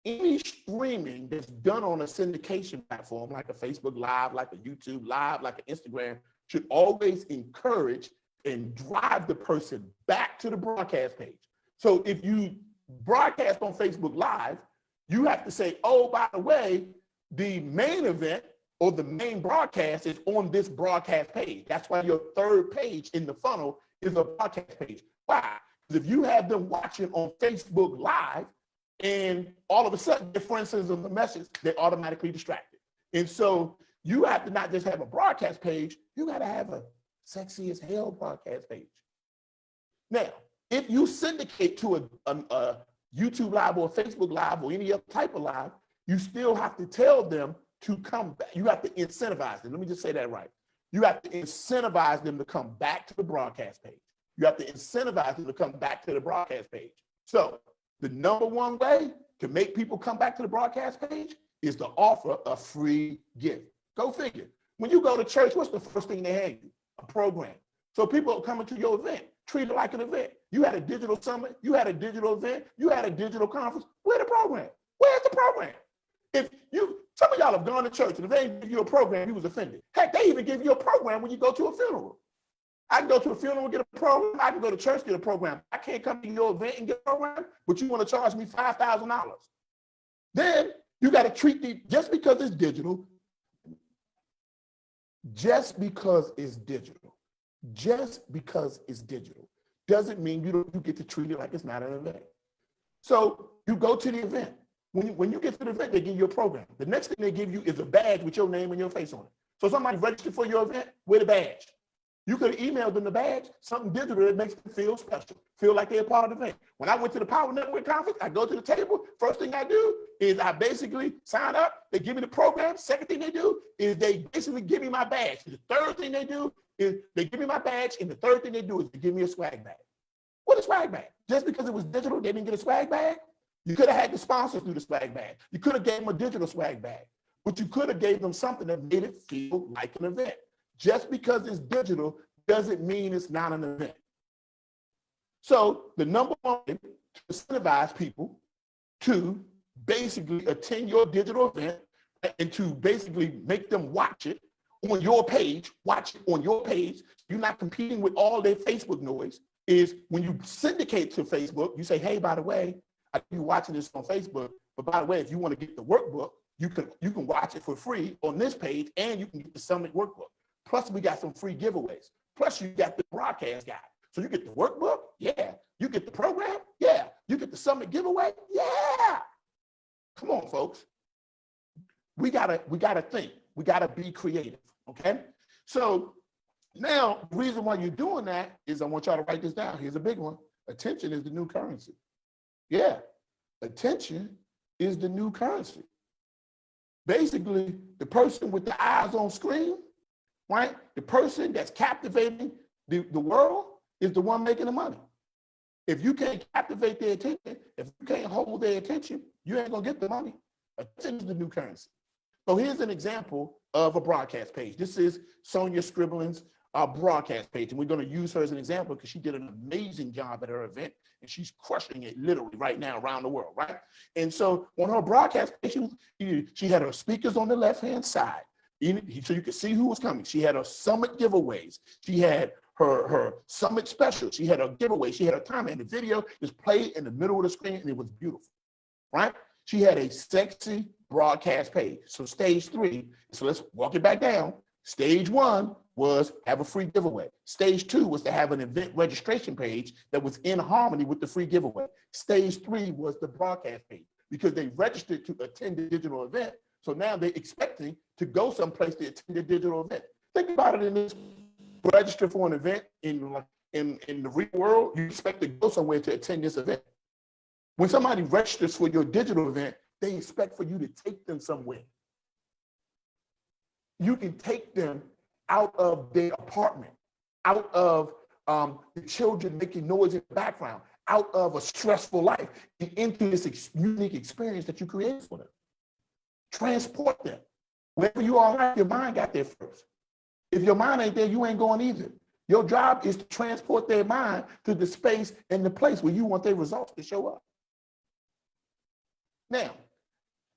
Any streaming that's done on a syndication platform, like a Facebook Live, like a YouTube Live, like an Instagram, should always encourage and drive the person back to the broadcast page. So if you broadcast on Facebook Live, you have to say, oh, by the way, the main event or the main broadcast is on this broadcast page. That's why your third page in the funnel is a broadcast page. Why? Because if you have them watching on Facebook Live, and all of a sudden, for instance, on the message, they're automatically distracted. And so you have to not just have a broadcast page, you got to have a sexy as hell broadcast page. Now, if you syndicate to a YouTube Live or a Facebook Live or any other type of live, you still have to tell them to come back. You have to incentivize them. Let me just say that right. You have to incentivize them to come back to the broadcast page. You have to incentivize them to come back to the broadcast page. So the number one way to make people come back to the broadcast page is to offer a free gift. Go figure. When you go to church, what's the first thing they hand you? A program. So people are coming to your event. Treat it like an event. You had a digital summit. You had a digital event. You had a digital conference. Where's the program? Where's the program? Some of y'all have gone to church and if they didn't give you a program, you was offended. Heck, they even give you a program when you go to a funeral. I can go to a funeral and get a program. I can go to church and get a program. I can't come to your event and get a program, but you want to charge me $5,000. Then you got to treat the, just because it's digital, doesn't mean you get to treat it like it's not an event. So you go to the event. When you get to the event, they give you a program. The next thing they give you is a badge with your name and your face on it. So somebody registered for your event with a badge. You could have emailed them the badge, something digital that makes them feel special, feel like they're a part of the event. When I went to the Power Network conference, I go to the table. First thing I do is I basically sign up. They give me the program. Second thing they do is they basically give me my badge. The third thing they do is they give me my badge. And the third thing they do is they give me a swag bag. What is swag bag? Just because it was digital, they didn't get a swag bag? You could have had the sponsors do the swag bag. You could have gave them a digital swag bag, but you could have gave them something that made it feel like an event. Just because it's digital doesn't mean it's not an event. So the number one thing to incentivize people to basically attend your digital event and to basically make them watch it on your page, you're not competing with all their Facebook noise, is when you syndicate to Facebook, you say, hey, by the way, I know you're watching this on Facebook, but by the way, if you want to get the workbook, you can watch it for free on this page, and you can get the Summit workbook. Plus, we got some free giveaways. Plus, you got the broadcast guide. So you get the workbook, yeah. You get the program, yeah. You get the Summit giveaway, yeah. Come on, folks. We gotta think. We gotta be creative, okay? So now, the reason why you're doing that is I want y'all to write this down. Here's a big one. Attention is the new currency. Yeah, attention is the new currency. Basically, the person with the eyes on screen, right? The person that's captivating the world is the one making the money. If you can't captivate their attention, if you can't hold their attention, you ain't gonna get the money. Attention is the new currency. So here's an example of a broadcast page. This is Sonia Scribbling's broadcast page, and we're going to use her as an example because she did an amazing job at her event, and she's crushing it literally right now around the world, right? And so on her broadcast page, she had her speakers on the left-hand side, so you could see who was coming. She had her Summit giveaways. She had her Summit special. She had her giveaway. She had her timer, and the video is played in the middle of the screen, and it was beautiful, right? She had a sexy broadcast page. So stage 3, so let's walk it back down. Stage 1 was have a free giveaway. Stage 2 was to have an event registration page that was in harmony with the free giveaway. Stage 3 was the broadcast page because they registered to attend the digital event. So now they're expecting to go someplace to attend the digital event. Think about it in this: register for an event in the real world, you expect to go somewhere to attend this event. When somebody registers for your digital event, they expect for you to take them somewhere. You can take them out of their apartment, out of the children making noise in the background, out of a stressful life, and into this unique experience that you created for them. Transport them. Wherever you are at, your mind got there first. If your mind ain't there, you ain't going either. Your job is to transport their mind to the space and the place where you want their results to show up. Now,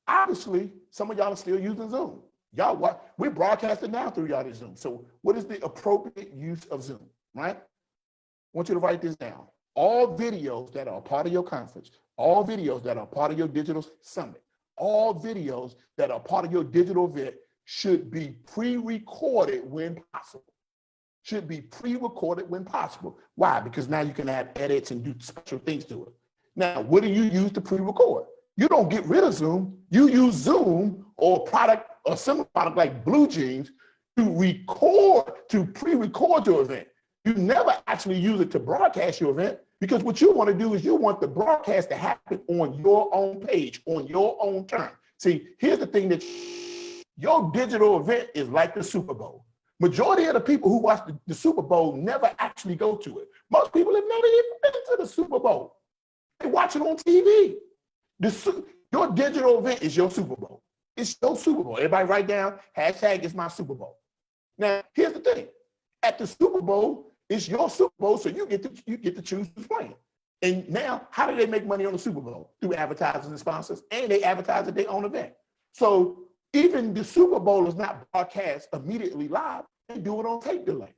obviously, some of y'all are still using Zoom. Y'all, we're broadcasting now through y'all to Zoom. So what is the appropriate use of Zoom, right? I want you to write this down. All videos that are a part of your conference, all videos that are part of your digital summit, all videos that are part of your digital event should be pre-recorded when possible. Should be pre-recorded when possible. Why? Because now you can add edits and do special things to it. Now, what do you use to pre-record? You don't get rid of Zoom. You use Zoom or product or similar product like Blue Jeans to pre-record your event. You never actually use it to broadcast your event, because what you want to do is you want the broadcast to happen on your own page, on your own term. See, here's the thing, that your digital event is like the Super Bowl. Majority of the people who watch the Super Bowl never actually go to it. Most people have never even been to the Super Bowl. They watch it on TV. Your digital event is your Super Bowl. It's your Super Bowl. Everybody write down, hashtag it's my Super Bowl. Now, here's the thing. At the Super Bowl, it's your Super Bowl, so you get to choose who's playing. And now, how do they make money on the Super Bowl? Through advertisers and sponsors, and they advertise at their own event. So even the Super Bowl is not broadcast immediately live. They do it on tape delay.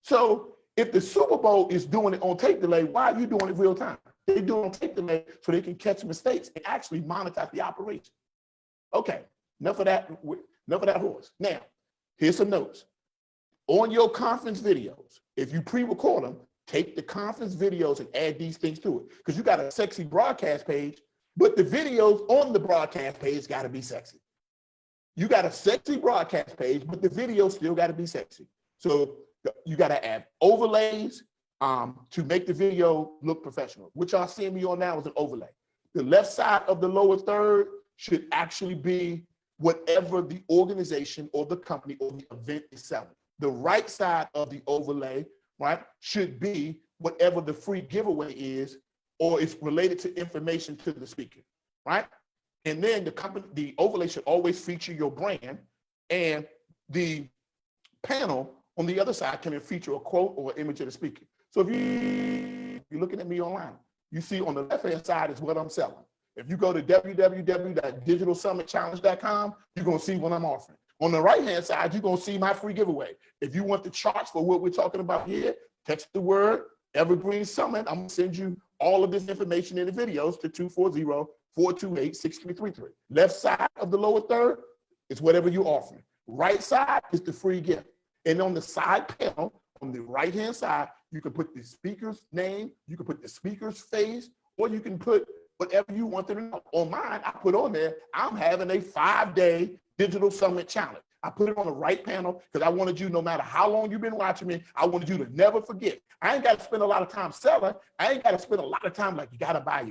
So if the Super Bowl is doing it on tape delay, why are you doing it real time? They do it on tape delay so they can catch mistakes and actually monetize the operation. Okay, enough of that horse. Now, here's some notes. On your conference videos, if you pre-record them, take the conference videos and add these things to it. Because you got a sexy broadcast page, but the videos on the broadcast page got to be sexy. You got a sexy broadcast page, but the video still got to be sexy. So you got to add overlays to make the video look professional. What y'all seeing me on now is an overlay. The left side of the lower third should actually be whatever the organization or the company or the event is selling. The right side of the overlay, right, should be whatever the free giveaway is, or it's related to information to the speaker, right? And then the overlay should always feature your brand, and the panel on the other side can feature a quote or an image of the speaker. So if you're looking at me online, you see on the left-hand side is what I'm selling. If you go to www.digitalsummitchallenge.com, you're going to see what I'm offering. On the right-hand side, you're going to see my free giveaway. If you want the charts for what we're talking about here, text the word Evergreen Summit. I'm going to send you all of this information in the videos to 240-428-6333. Left side of the lower third is whatever you're offering. Right side is the free gift. And on the side panel, on the right-hand side, you can put the speaker's name, you can put the speaker's face, or you can put whatever you want to know. On mine, I put on there, I'm having a 5-day digital summit challenge. I put it on the right panel because I wanted you, no matter how long you've been watching me, I wanted you to never forget. I ain't got to spend a lot of time selling. I ain't got to spend a lot of time like, you got to buy,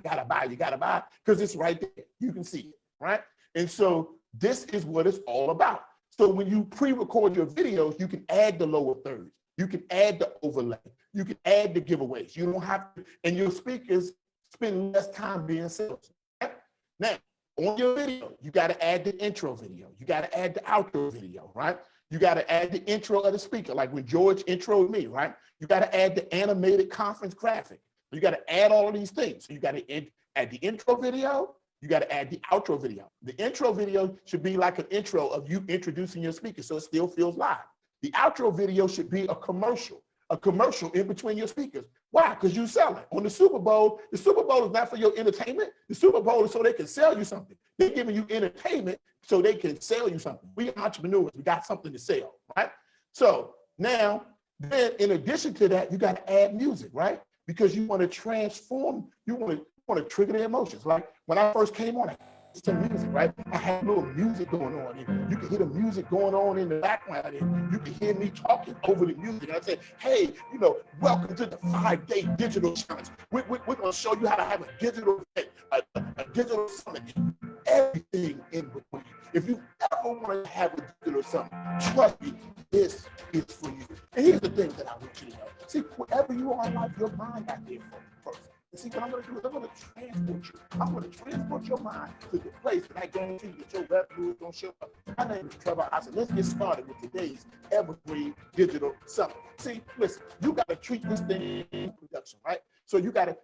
because it's right there. You can see it, right? And so this is what it's all about. So when you pre-record your videos, you can add the lower thirds. You can add the overlay. You can add the giveaways. You don't have to, and your speakers spend less time being sales. Right? Now, on your video, you got to add the intro video. You got to add the outro video, right? You got to add the intro of the speaker, like when George introed me, right? You got to add the animated conference graphic. You got to add all of these things. So you got to add the intro video. You got to add the outro video. The intro video should be like an intro of you introducing your speaker, so it still feels live. The outro video should be a commercial in between your speakers. Why? Because you sell it. On the Super Bowl is not for your entertainment. The Super Bowl is so they can sell you something. They're giving you entertainment so they can sell you something. We entrepreneurs, we got something to sell, right? So now, then in addition to that, you got to add music, right? Because you want to transform, you want to trigger the emotions. Like when I first came on, some music, right? I had a little music going on, and you can hear the music going on in the background, and you can hear me talking over the music. And I said, hey, welcome to the 5-day digital challenge. We're going to show you how to have a digital summit, everything in between. If you ever want to have a digital summit, trust me, this is for you. And here's the thing that I want you to know. See, wherever you are in life, your mind got there first. And see, what I'm going to do is I'm going to transport you. I'm going to transport your mind to the place that I guarantee that your revenue is going to show up. My name is Trevor. I said, let's get started with today's Evergreen Digital Summit. See, listen, you got to treat this thing in production, right? So you got to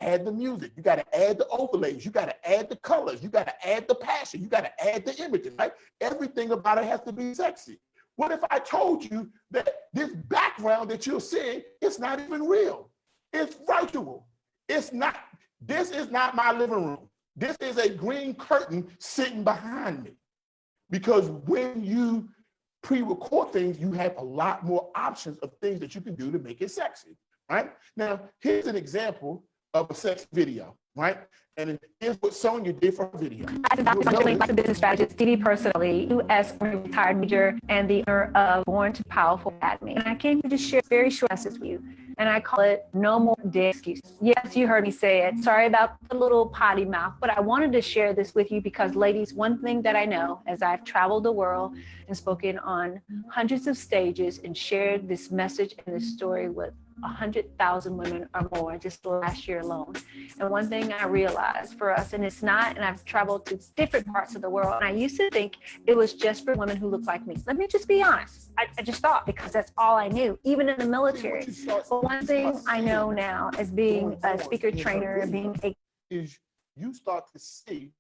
add the music. You got to add the overlays. You got to add the colors. You got to add the passion. You got to add the images, right? Everything about it has to be sexy. What if I told you that this background that you're seeing, it's not even real? It's virtual. It's not. This is not my living room. This is a green curtain sitting behind me. Because when you pre-record things, you have a lot more options of things that you can do to make it sexy, right? Now, here's an example of a sex video, right? And here's what Sonia did for her video. I'm a business strategist, TV personality, U.S. retired major, and the owner of Born to Powerful Academy. And I came to just share a very short message with you. And I call it No More Dead Excuses. Yes, you heard me say it. Sorry about the little potty mouth, but I wanted to share this with you because, ladies, one thing that I know as I've traveled the world and spoken on hundreds of stages and shared this message and this story with 100,000 women or more just last year alone. And one thing I realized for us, and it's not, and I've traveled to different parts of the world, and I used to think it was just for women who look like me. Let me just be honest. I just thought, because that's all I knew, even in the military. But one thing I know now as being a speaker trainer and being a is you start to see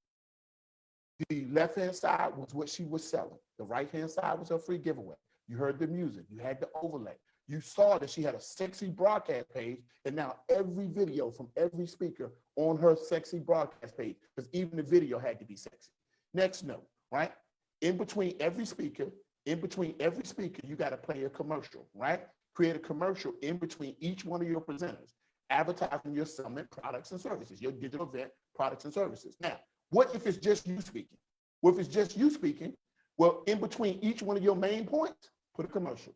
the left-hand side was what she was selling. The right-hand side was her free giveaway. You heard the music. You had the overlay. You saw that she had a sexy broadcast page, and now every video from every speaker on her sexy broadcast page, because even the video had to be sexy. Next note, right? In between every speaker, you got to play a commercial, right? Create a commercial in between each one of your presenters, advertising your summit products and services, your digital event products and services. Now, what if it's just you speaking? What if it's just you speaking? Well, in between each one of your main points, put a commercial.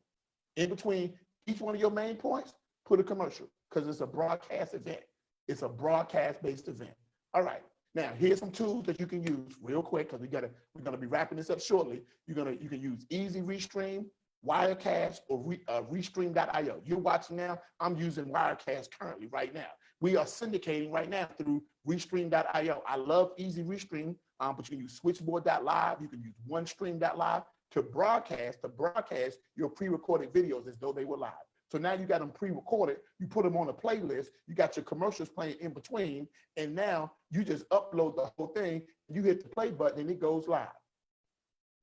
In between each one of your main points, put a commercial, because it's a broadcast event. It's a broadcast-based event. All right. Now, here's some tools that you can use real quick, because we're gonna be wrapping this up shortly. You can use Easy Restream, Wirecast, or Restream.io. You're watching now. I'm using Wirecast currently right now. We are syndicating right now through Restream.io. I love Easy Restream, but you can use Switchboard.live. You can use OneStream.live to broadcast your pre-recorded videos as though they were live. So now you got them pre-recorded, you put them on a playlist, you got your commercials playing in between, and now you just upload the whole thing, you hit the play button and it goes live.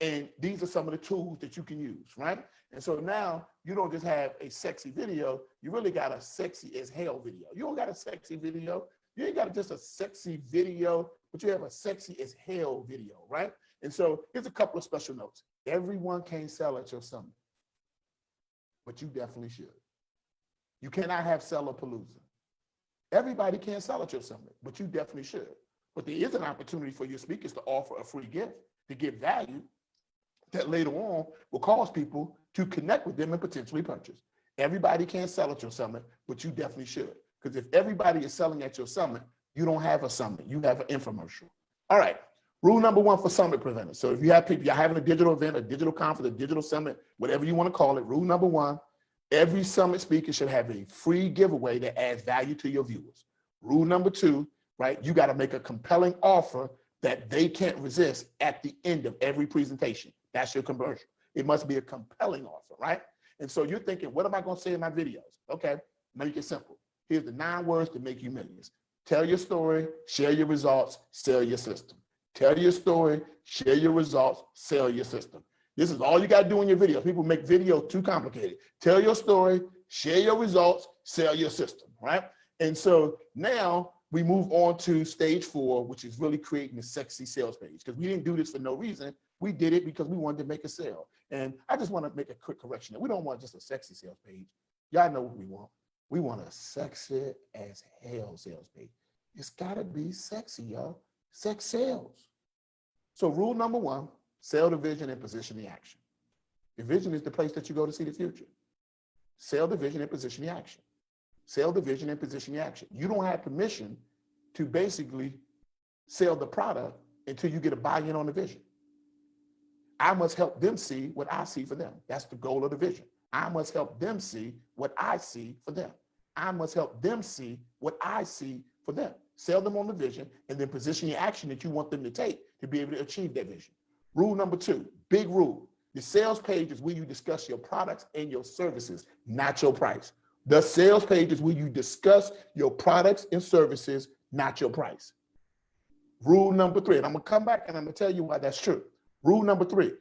And these are some of the tools that you can use, right? And so now you don't just have a sexy video, you really got a sexy as hell video. You don't got a sexy video, you ain't got just a sexy video, but you have a sexy as hell video, right? And so here's a couple of special notes. Everyone can't sell at your summit, but you definitely should. You cannot have Sellapalooza. Everybody can't sell at your summit, but you definitely should. But there is an opportunity for your speakers to offer a free gift to give value that later on will cause people to connect with them and potentially purchase. Everybody can't sell at your summit, but you definitely should. Because if everybody is selling at your summit, you don't have a summit, you have an infomercial. All right, rule number one for summit presenters. So if you have people, you're having a digital event, a digital conference, a digital summit, whatever you want to call it, rule number one, every summit speaker should have a free giveaway that adds value to your viewers. Rule number two, right, you got to make a compelling offer that they can't resist at the end of every presentation. That's your commercial. It must be a compelling offer, right? And so you're thinking, what am I going to say in my videos? Okay, make it simple. Here's the 9 words to make you millions. Tell your story, share your results, sell your system. Tell your story, share your results, sell your system. This is all you got to do in your videos. People make videos too complicated. Tell your story, share your results, sell your system, right? And so now we move on to stage 4, which is really creating a sexy sales page, because we didn't do this for no reason. We did it because we wanted to make a sale. And I just want to make a quick correction. We don't want just a sexy sales page. Y'all know what we want. We want a sexy as hell sales page. It's got to be sexy, y'all. Sex sales. So rule number 1, sell the vision and position the action. The vision is the place that you go to see the future. Sell the vision and position the action. Sell the vision and position the action. You don't have permission to basically sell the product until you get a buy-in on the vision. I must help them see what I see for them. That's the goal of the vision. I must help them see what I see for them. I must help them see what I see for them. Sell them on the vision and then position the action that you want them to take to be able to achieve that vision. Rule number 2, big rule. The sales page is where you discuss your products and your services, not your price. The sales page is where you discuss your products and services, not your price. Rule number 3, and I'm gonna come back and I'm gonna tell you why that's true. Rule number 3,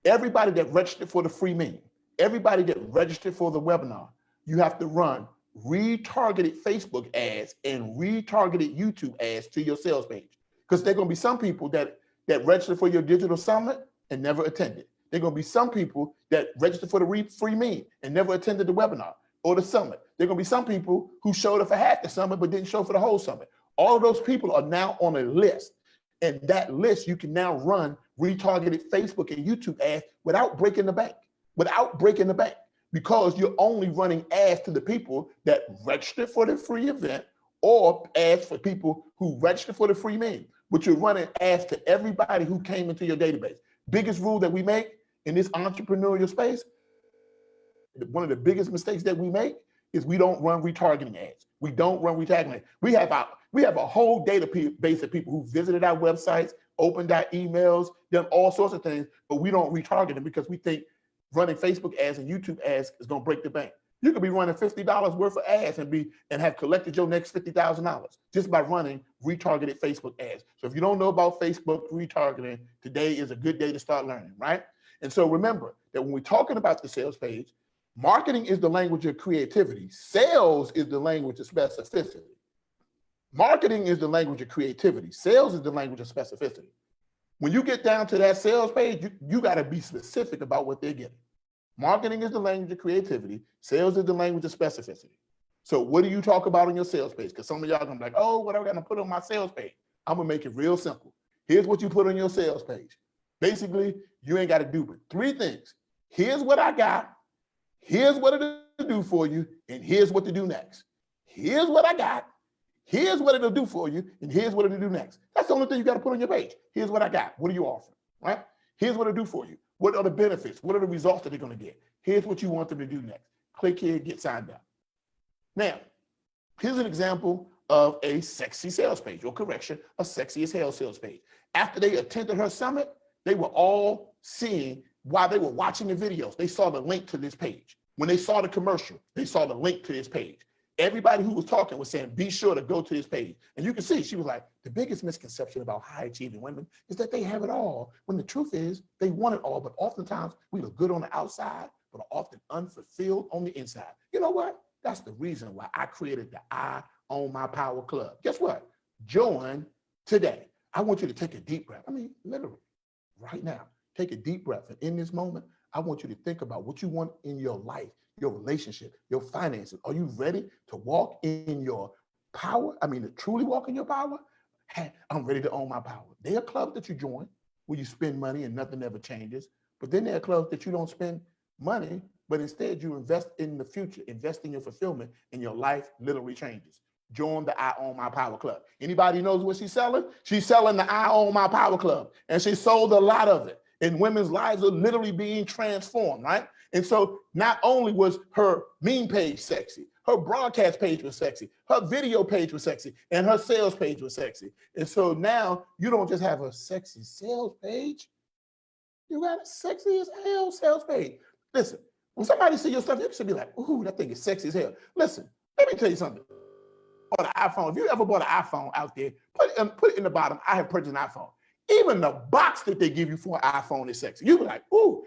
everybody that registered for the free meeting, everybody that registered for the webinar, you have to run retargeted Facebook ads and retargeted YouTube ads to your sales page. Because there are gonna be some people that registered for your digital summit and never attended. There are gonna be some people that registered for the free meeting and never attended the webinar or the summit. There are gonna be some people who showed up for half the summit but didn't show for the whole summit. All of those people are now on a list. And that list, you can now run retargeted Facebook and YouTube ads without breaking the bank, because you're only running ads to the people that registered for the free event or ads for people who registered for the free meeting. But you're running ads to everybody who came into your database. Biggest rule that we make in this entrepreneurial space, one of the biggest mistakes that we make is we don't run retargeting ads. We don't run retargeting ads. We have a whole database of people who visited our websites, opened our emails, done all sorts of things, but we don't retarget them because we think running Facebook ads and YouTube ads is going to break the bank. You could be running $50 worth of ads and have collected your next $50,000 just by running retargeted Facebook ads. So if you don't know about Facebook retargeting, today is a good day to start learning, right? And so remember that when we're talking about the sales page, Marketing is the language of creativity. Sales is the language of specificity. Marketing is the language of creativity. Sales is the language of specificity. When you get down to that sales page, you got to be specific about what they're getting. Marketing is the language of creativity. Sales is the language of specificity. So what do you talk about on your sales page? Because some of y'all gonna be like, oh, what am I gonna put on my sales page? I'm gonna make it real simple. Here's what you put on your sales page. Basically, you ain't got to do but 3 things. Here's what I got. Here's what it'll do for you. And here's what to do next. Here's what I got. Here's what it'll do for you. And here's what it'll do next. That's the only thing you got to put on your page. Here's what I got. What are you offering? Right? Here's what it'll do for you. What are the benefits? What are the results that they're going to get? Here's what you want them to do next. Click here, get signed up. Now, here's an example of a sexy sales page, or correction, a sexy as hell sales page. After they attended her summit, they were all seeing, while they were watching the videos, they saw the link to this page. When they saw the commercial, they saw the link to this page. Everybody who was talking was saying, be sure to go to this page. And you can see, she was like, the biggest misconception about high achieving women is that they have it all, when the truth is they want it all, but oftentimes we look good on the outside, but are often unfulfilled on the inside. You know what? That's the reason why I created the I Own My Power Club. Guess what? Join today. I want you to take a deep breath. I mean, literally, right now, take a deep breath. And in this moment, I want you to think about what you want in your life, your relationship, your finances. Are you ready to walk in your power? I mean, to truly walk in your power? Hey, I'm ready to own my power. There are clubs that you join where you spend money and nothing ever changes. But then there are clubs that you don't spend money, but instead you invest in the future, invest in your fulfillment, and your life literally changes. Join the I Own My Power Club. Anybody knows what she's selling? She's selling the I Own My Power Club, and she sold a lot of it. And women's lives are literally being transformed, right? And so not only was her meme page sexy, her broadcast page was sexy, her video page was sexy, and her sales page was sexy. And so now you don't just have a sexy sales page, you got a sexy as hell sales page. Listen, when somebody see your stuff, you should be like, ooh, that thing is sexy as hell. Listen, let me tell you something. Or the iPhone, if you ever bought an iPhone out there, put it in the bottom. I have purchased an iPhone. Even the box that they give you for an iPhone is sexy. You be like, ooh,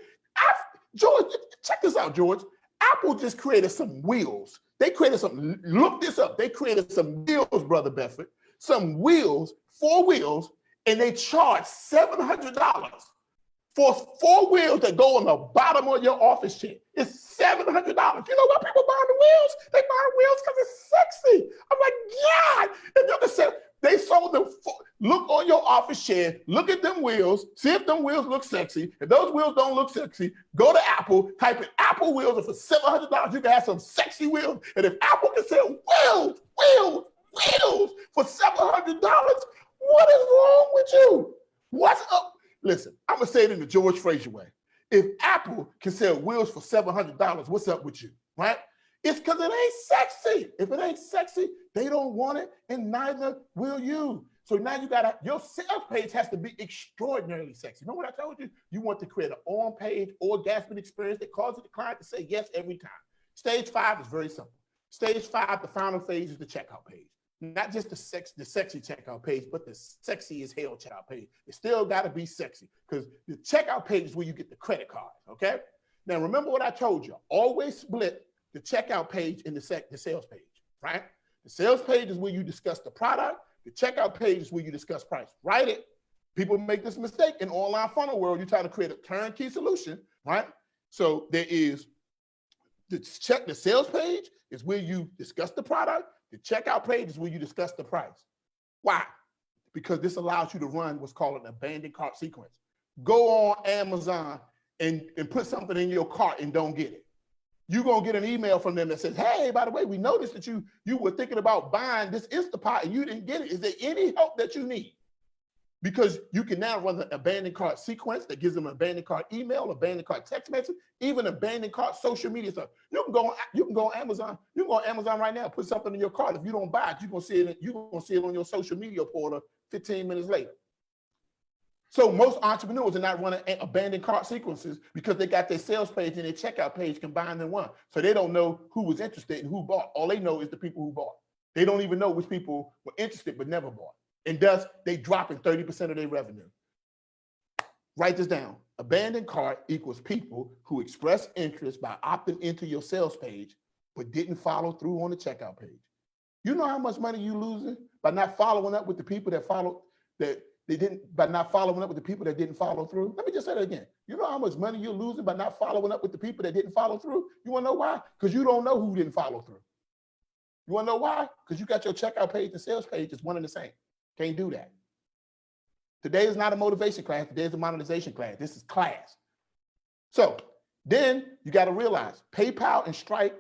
George, check this out, George. Apple just created some wheels. They created some, look this up. They created some wheels, Brother Bedford, some wheels, 4 wheels, and they charge $700 for 4 wheels that go on the bottom of your office chair. It's $700. You know why people buy the wheels? They buy the wheels because it's sexy. I'm like, God. And you can say, they sold them. Look on your office chair, look at them wheels, see if them wheels look sexy. If those wheels don't look sexy, go to Apple, type in Apple wheels, and for $700, you can have some sexy wheels. And if Apple can sell wheels for $700, what is wrong with you? What's up? Listen, I'm gonna say it in the George Fraser way. If Apple can sell wheels for $700, what's up with you, right? It's because it ain't sexy. If it ain't sexy, they don't want it, and neither will you. So now your sales page has to be extraordinarily sexy. Remember what I told you? You want to create an on-page orgasmic experience that causes the client to say yes every time. Stage 5 is very simple. Stage 5, the final phase, is the checkout page. Not just the sexy checkout page, but the sexy as hell checkout page. It still got to be sexy, because the checkout page is where you get the credit card, okay? Now, remember what I told you. Always split the checkout page and the sales page, right? The sales page is where you discuss the product. The checkout page is where you discuss price. Write it. People make this mistake in online funnel world. You try to create a turnkey solution, right? So there is the sales page is where you discuss the product. The checkout page is where you discuss the price. Why? Because this allows you to run what's called an abandoned cart sequence. Go on Amazon and put something in your cart and don't get it. You're going to get an email from them that says, hey, by the way, we noticed that you were thinking about buying this Instapot and you didn't get it. Is there any help that you need? Because you can now run the abandoned cart sequence that gives them an abandoned cart email, abandoned cart text message, even abandoned cart social media stuff. You can go on Amazon. You can go on Amazon right now, put something in your cart. If you don't buy it, you're going to see it on your social media portal 15 minutes later. So most entrepreneurs are not running abandoned cart sequences because they got their sales page and their checkout page combined in one. So they don't know who was interested and who bought. All they know is the people who bought. They don't even know which people were interested but never bought. And thus, they drop in 30% of their revenue. Write this down. abandoned cart equals people who express interest by opting into your sales page, but didn't follow through on the checkout page. You know how much money you losing by not following up with the people that didn't follow through? Let me just say that again. You know how much money you're losing by not following up with the people that didn't follow through? You want to know why? Because you don't know who didn't follow through. You want to know why? Because you got your checkout page and sales page is one and the same. Can't do that. Today is not a motivation class. Today is a monetization class. This is class. So then you got to realize PayPal and Stripe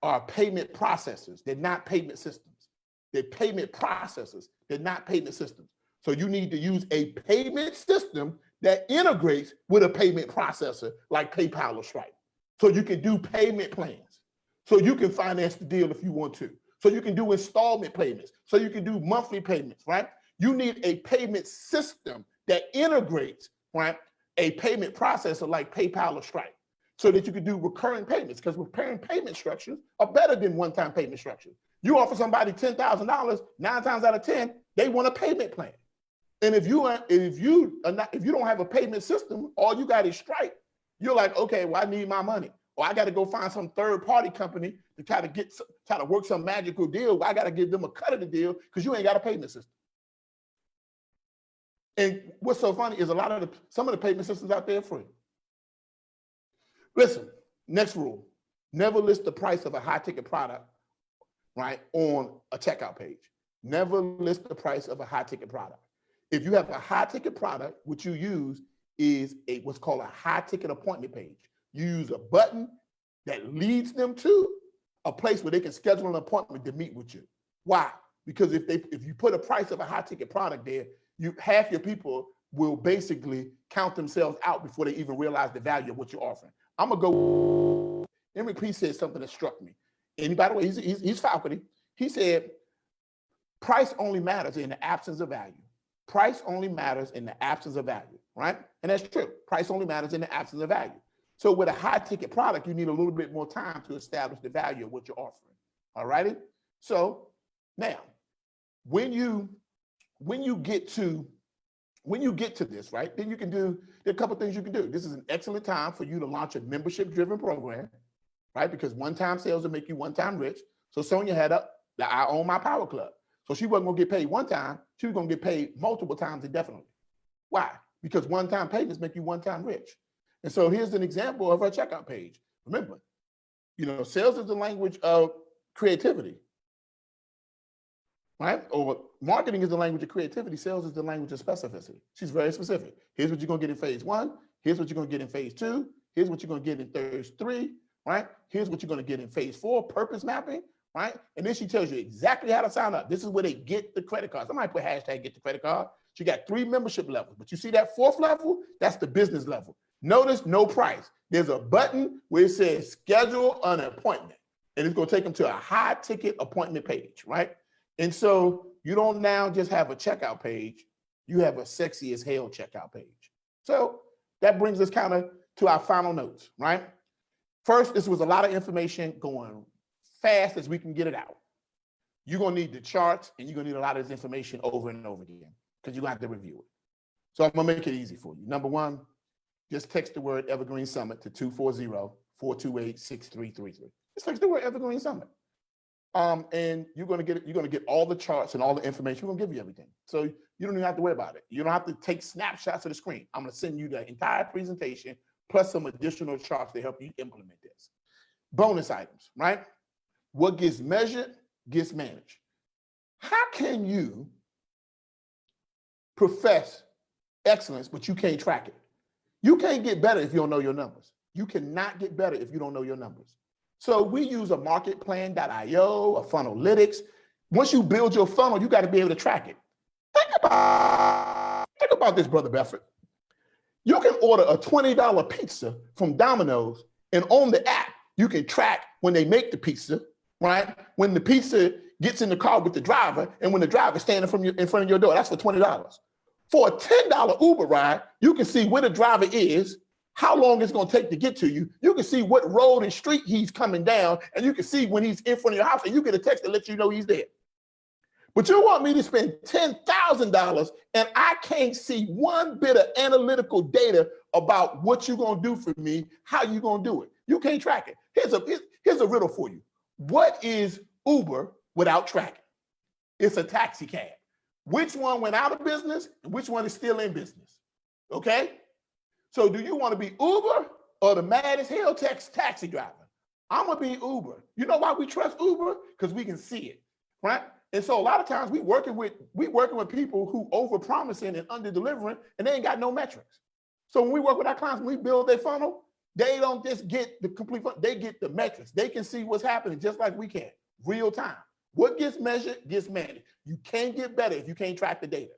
are payment processors. They're not payment systems. They're payment processors. They're not payment systems. So you need to use a payment system that integrates with a payment processor like PayPal or Stripe. So you can do payment plans. So you can finance the deal if you want to. So you can do installment payments. So you can do monthly payments, right? You need a payment system that integrates, right, a payment processor like PayPal or Stripe so that you can do recurring payments, because recurring payment structures are better than one-time payment structures. You offer somebody $10,000, 9 times out of 10, they want a payment plan. And if you don't have a payment system, all you got is Stripe, you're like, okay, well, I need my money. Or I got to go find some third-party company to try to work some magical deal. I got to give them a cut of the deal because you ain't got a payment system. And what's so funny is some of the payment systems out there are free. Listen, next rule, never list the price of a high-ticket product, right, on a checkout page. Never list the price of a high-ticket product. If you have a high-ticket product, what you use is what's called a high-ticket appointment page. You use a button that leads them to a place where they can schedule an appointment to meet with you. Why? Because if you put a price of a high-ticket product there, half your people will basically count themselves out before they even realize the value of what you're offering. I'm gonna go. Henry P said something that struck me. And by the way, he's faculty. He said, price only matters in the absence of value. Price only matters in the absence of value, right? And that's true. Price only matters in the absence of value. So with a high ticket product, you need a little bit more time to establish the value of what you're offering. All righty. So now, when you get to this, right, then there are a couple things you can do. This is an excellent time for you to launch a membership-driven program, right? Because one-time sales will make you one-time rich. So Sonia had I own my power club. So she wasn't gonna get paid one time, she was gonna get paid multiple times indefinitely. Why? Because one-time payments make you one-time rich. And so here's an example of our checkout page. Remember, sales is the language of creativity, right? Or marketing is the language of creativity. Sales is the language of specificity. She's very specific. Here's what you're gonna get in phase 1. Here's what you're gonna get in phase 2. Here's what you're gonna get in phase 3, right? Here's what you're gonna get in phase 4, purpose mapping, right? And then she tells you exactly how to sign up. This is where they get the credit card. Somebody put hashtag get the credit card. She got 3 membership levels, but you see that 4th level? That's the business level. Notice no price. There's a button where it says schedule an appointment, and it's gonna take them to a high ticket appointment page, right? And so you don't now just have a checkout page, you have a sexy as hell checkout page. So that brings us kind of to our final notes, right? First, this was a lot of information going fast as we can get it out. You're gonna need the charts and you're gonna need a lot of this information over and over again because you're gonna have to review it. So I'm gonna make it easy for you. Number 1, just text the word Evergreen Summit to 240-428-6333. Just text the word Evergreen Summit. And you're gonna get all the charts and all the information. We're gonna give you everything. So you don't even have to worry about it. You don't have to take snapshots of the screen. I'm gonna send you the entire presentation plus some additional charts to help you implement this. Bonus items, right? What gets measured gets managed. How can you profess excellence, but you can't track it? You can't get better if you don't know your numbers. You cannot get better if you don't know your numbers. So we use a marketplan.io, a funnelytics. Once you build your funnel, you got to be able to track it. Think about this, Brother Bedford. You can order a $20 pizza from Domino's, and on the app, you can track when they make the pizza, right? When the pizza gets in the car with the driver, and when the driver's standing in front of your door, that's for $20. For a $10 Uber ride, you can see where the driver is, how long it's going to take to get to you. You can see what road and street he's coming down, and you can see when he's in front of your house, and you get a text to let you know he's there. But you want me to spend $10,000, and I can't see one bit of analytical data about what you're going to do for me, how you going to do it. You can't track it. Here's a riddle for you. What is Uber without tracking? It's a taxi cab. Which one went out of business and which one is still in business? Okay? So do you want to be Uber or the mad as hell taxi driver? I'm going to be Uber. You know why we trust Uber? Because we can see it, right? And so a lot of times we working with people who over-promising and under-delivering, and they ain't got no metrics. So when we work with our clients, when we build their funnel, they don't just get the complete funnel, they get the metrics. They can see what's happening just like we can, real time. What gets measured gets managed. You can't get better if you can't track the data.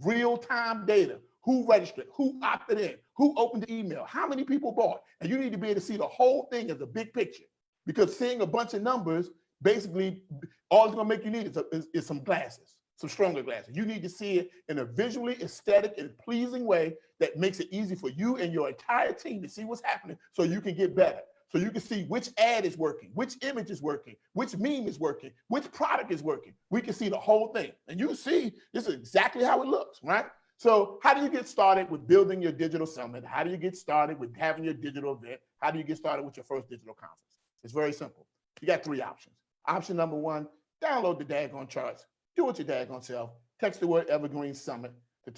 Real-time data. Who registered? Who opted in? Who opened the email? How many people bought? And you need to be able to see the whole thing as a big picture, because seeing a bunch of numbers, basically, all it's gonna make you need is some glasses, some stronger glasses. You need to see it in a visually aesthetic and pleasing way that makes it easy for you and your entire team to see what's happening so you can get better. So you can see which ad is working, which image is working, which meme is working, which product is working. We can see the whole thing. And you see, this is exactly how it looks, right? So how do you get started with building your digital summit? How do you get started with having your digital event? How do you get started with your first digital conference? It's very simple. You got 3 options. Option number 1, download the daggone charts. Do it your daggone self. Text the word Evergreen Summit to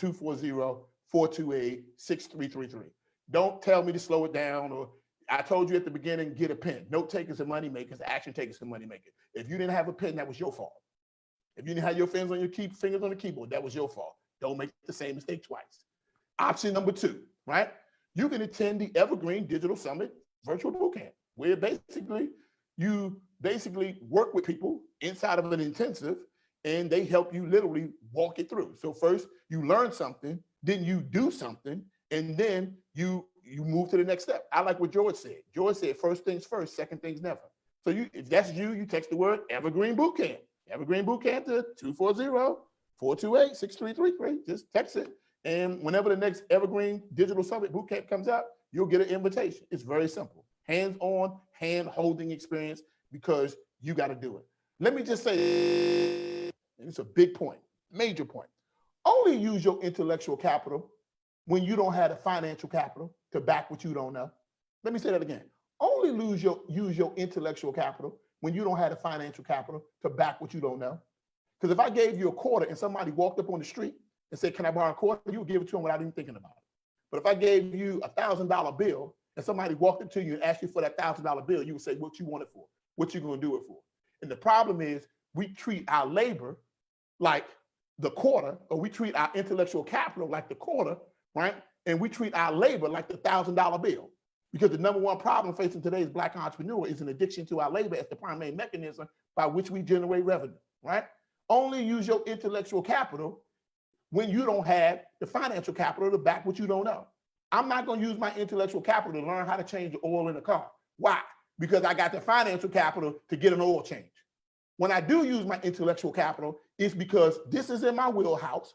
240-428-6333. Don't tell me to slow it down, or I told you at the beginning, get a pen. Note takers and money makers, action takers and money makers. If you didn't have a pen, that was your fault. If you didn't have your fingers on the keyboard, that was your fault. Don't make the same mistake twice. Option number 2, right? You can attend the Evergreen Digital Summit Virtual Bootcamp, where you basically work with people inside of an intensive, and they help you literally walk it through. So first you learn something, then you do something, and then you move to the next step. I like what George said. George said, first things first, second things never. So if that's you text the word Evergreen Bootcamp. Evergreen Bootcamp to 240-428-6333. Just text it. And whenever the next Evergreen Digital Summit Bootcamp comes out, you'll get an invitation. It's very simple. Hands-on, hand-holding experience, because you got to do it. Let me just say, and it's a big point, major point. Only use your intellectual capital when you don't have the financial capital to back what you don't know. Let me say that again. Only use your intellectual capital when you don't have the financial capital to back what you don't know. Because if I gave you a quarter and somebody walked up on the street and said, can I borrow a quarter? You would give it to them without even thinking about it. But if I gave you a $1,000 bill and somebody walked up to you and asked you for that $1,000 bill, you would say what you want it for, what you going to do it for. And the problem is we treat our labor like the quarter, or we treat our intellectual capital like the quarter, right? And we treat our labor like the $1,000 bill. Because the number one problem facing today's Black entrepreneur is an addiction to our labor as the primary mechanism by which we generate revenue, right? Only use your intellectual capital when you don't have the financial capital to back what you don't know. I'm not going to use my intellectual capital to learn how to change the oil in a car. Why? Because I got the financial capital to get an oil change. When I do use my intellectual capital, it's because this is in my wheelhouse.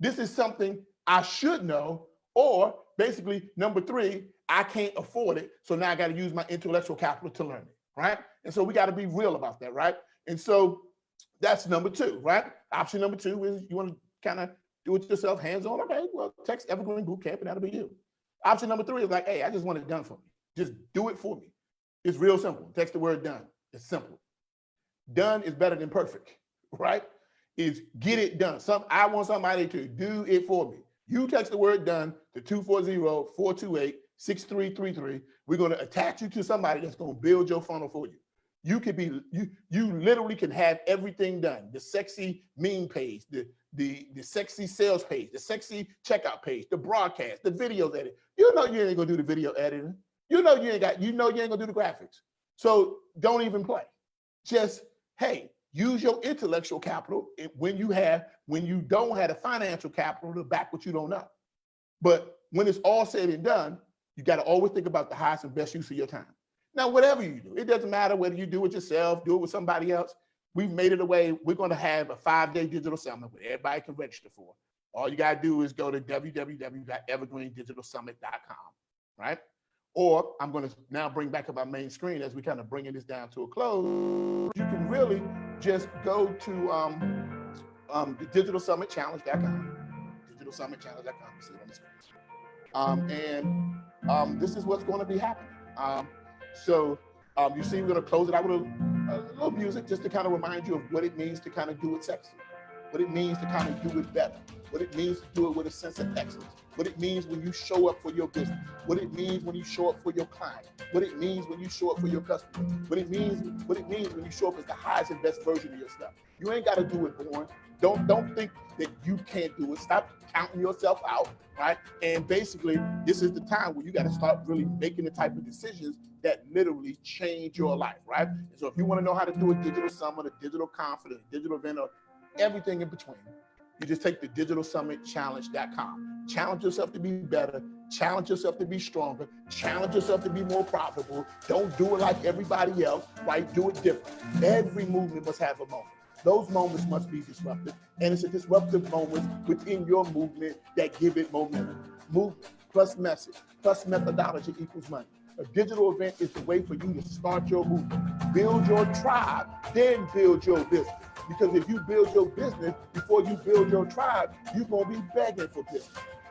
This is something I should know, or basically, number 3, I can't afford it. So now I got to use my intellectual capital to learn it, right? And so we got to be real about that, right? And so that's number 2, right? Option number 2 is you want to kind of do it yourself, hands-on. Okay, well, text Evergreen Bootcamp and that'll be you. Option number 3 is like, hey, I just want it done for me. Just do it for me. It's real simple. Text the word done. It's simple. Done is better than perfect, right? Is get it done. I want somebody to do it for me. You text the word done to 240-428-6333. We're going to attach you to somebody that's going to build your funnel for you. You literally can have everything done. The sexy meme page, the sexy sales page, the sexy checkout page, the broadcast, the videos edit. You know you ain't gonna do the video editing. You know you ain't gonna do the graphics. So don't even play. Just, hey, use your intellectual capital when you don't have the financial capital to back what you don't know. But when it's all said and done, you got to always think about the highest and best use of your time. Now, whatever you do, it doesn't matter whether you do it yourself, do it with somebody else. We've made it a way. We're going to have a 5-day digital summit where everybody can register for. All you got to do is go to www.evergreendigitalsummit.com, right? Or I'm going to now bring back up our main screen as we kind of bringing this down to a close. You can really just go to the digitalsummitchallenge.com. Digitalsummitchallenge.com. See what I'm saying? This is what's going to be happening. You see, we're going to close it out with a little music just to kind of remind you of what it means to kind of do it sexy, what it means to kind of do it better, what it means to do it with a sense of excellence, what it means when you show up for your business, what it means when you show up for your client, what it means when you show up for your customer, what it means when you show up as the highest and best version of yourself. You ain't got to do it born. Don't think that you can't do it. Stop counting yourself out, right? And basically, this is the time where you got to start really making the type of decisions that literally change your life, right? And so if you want to know how to do a digital summit, a digital conference, a digital event, or everything in between, you just take the digitalsummitchallenge.com. Challenge yourself to be better. Challenge yourself to be stronger. Challenge yourself to be more profitable. Don't do it like everybody else, right? Do it different. Every movement must have a moment. Those moments must be disruptive. And it's a disruptive moment within your movement that give it momentum. Movement plus message plus methodology equals money. A digital event is the way for you to start your movement. Build your tribe, then build your business. Because if you build your business before you build your tribe, you're going to be begging for business.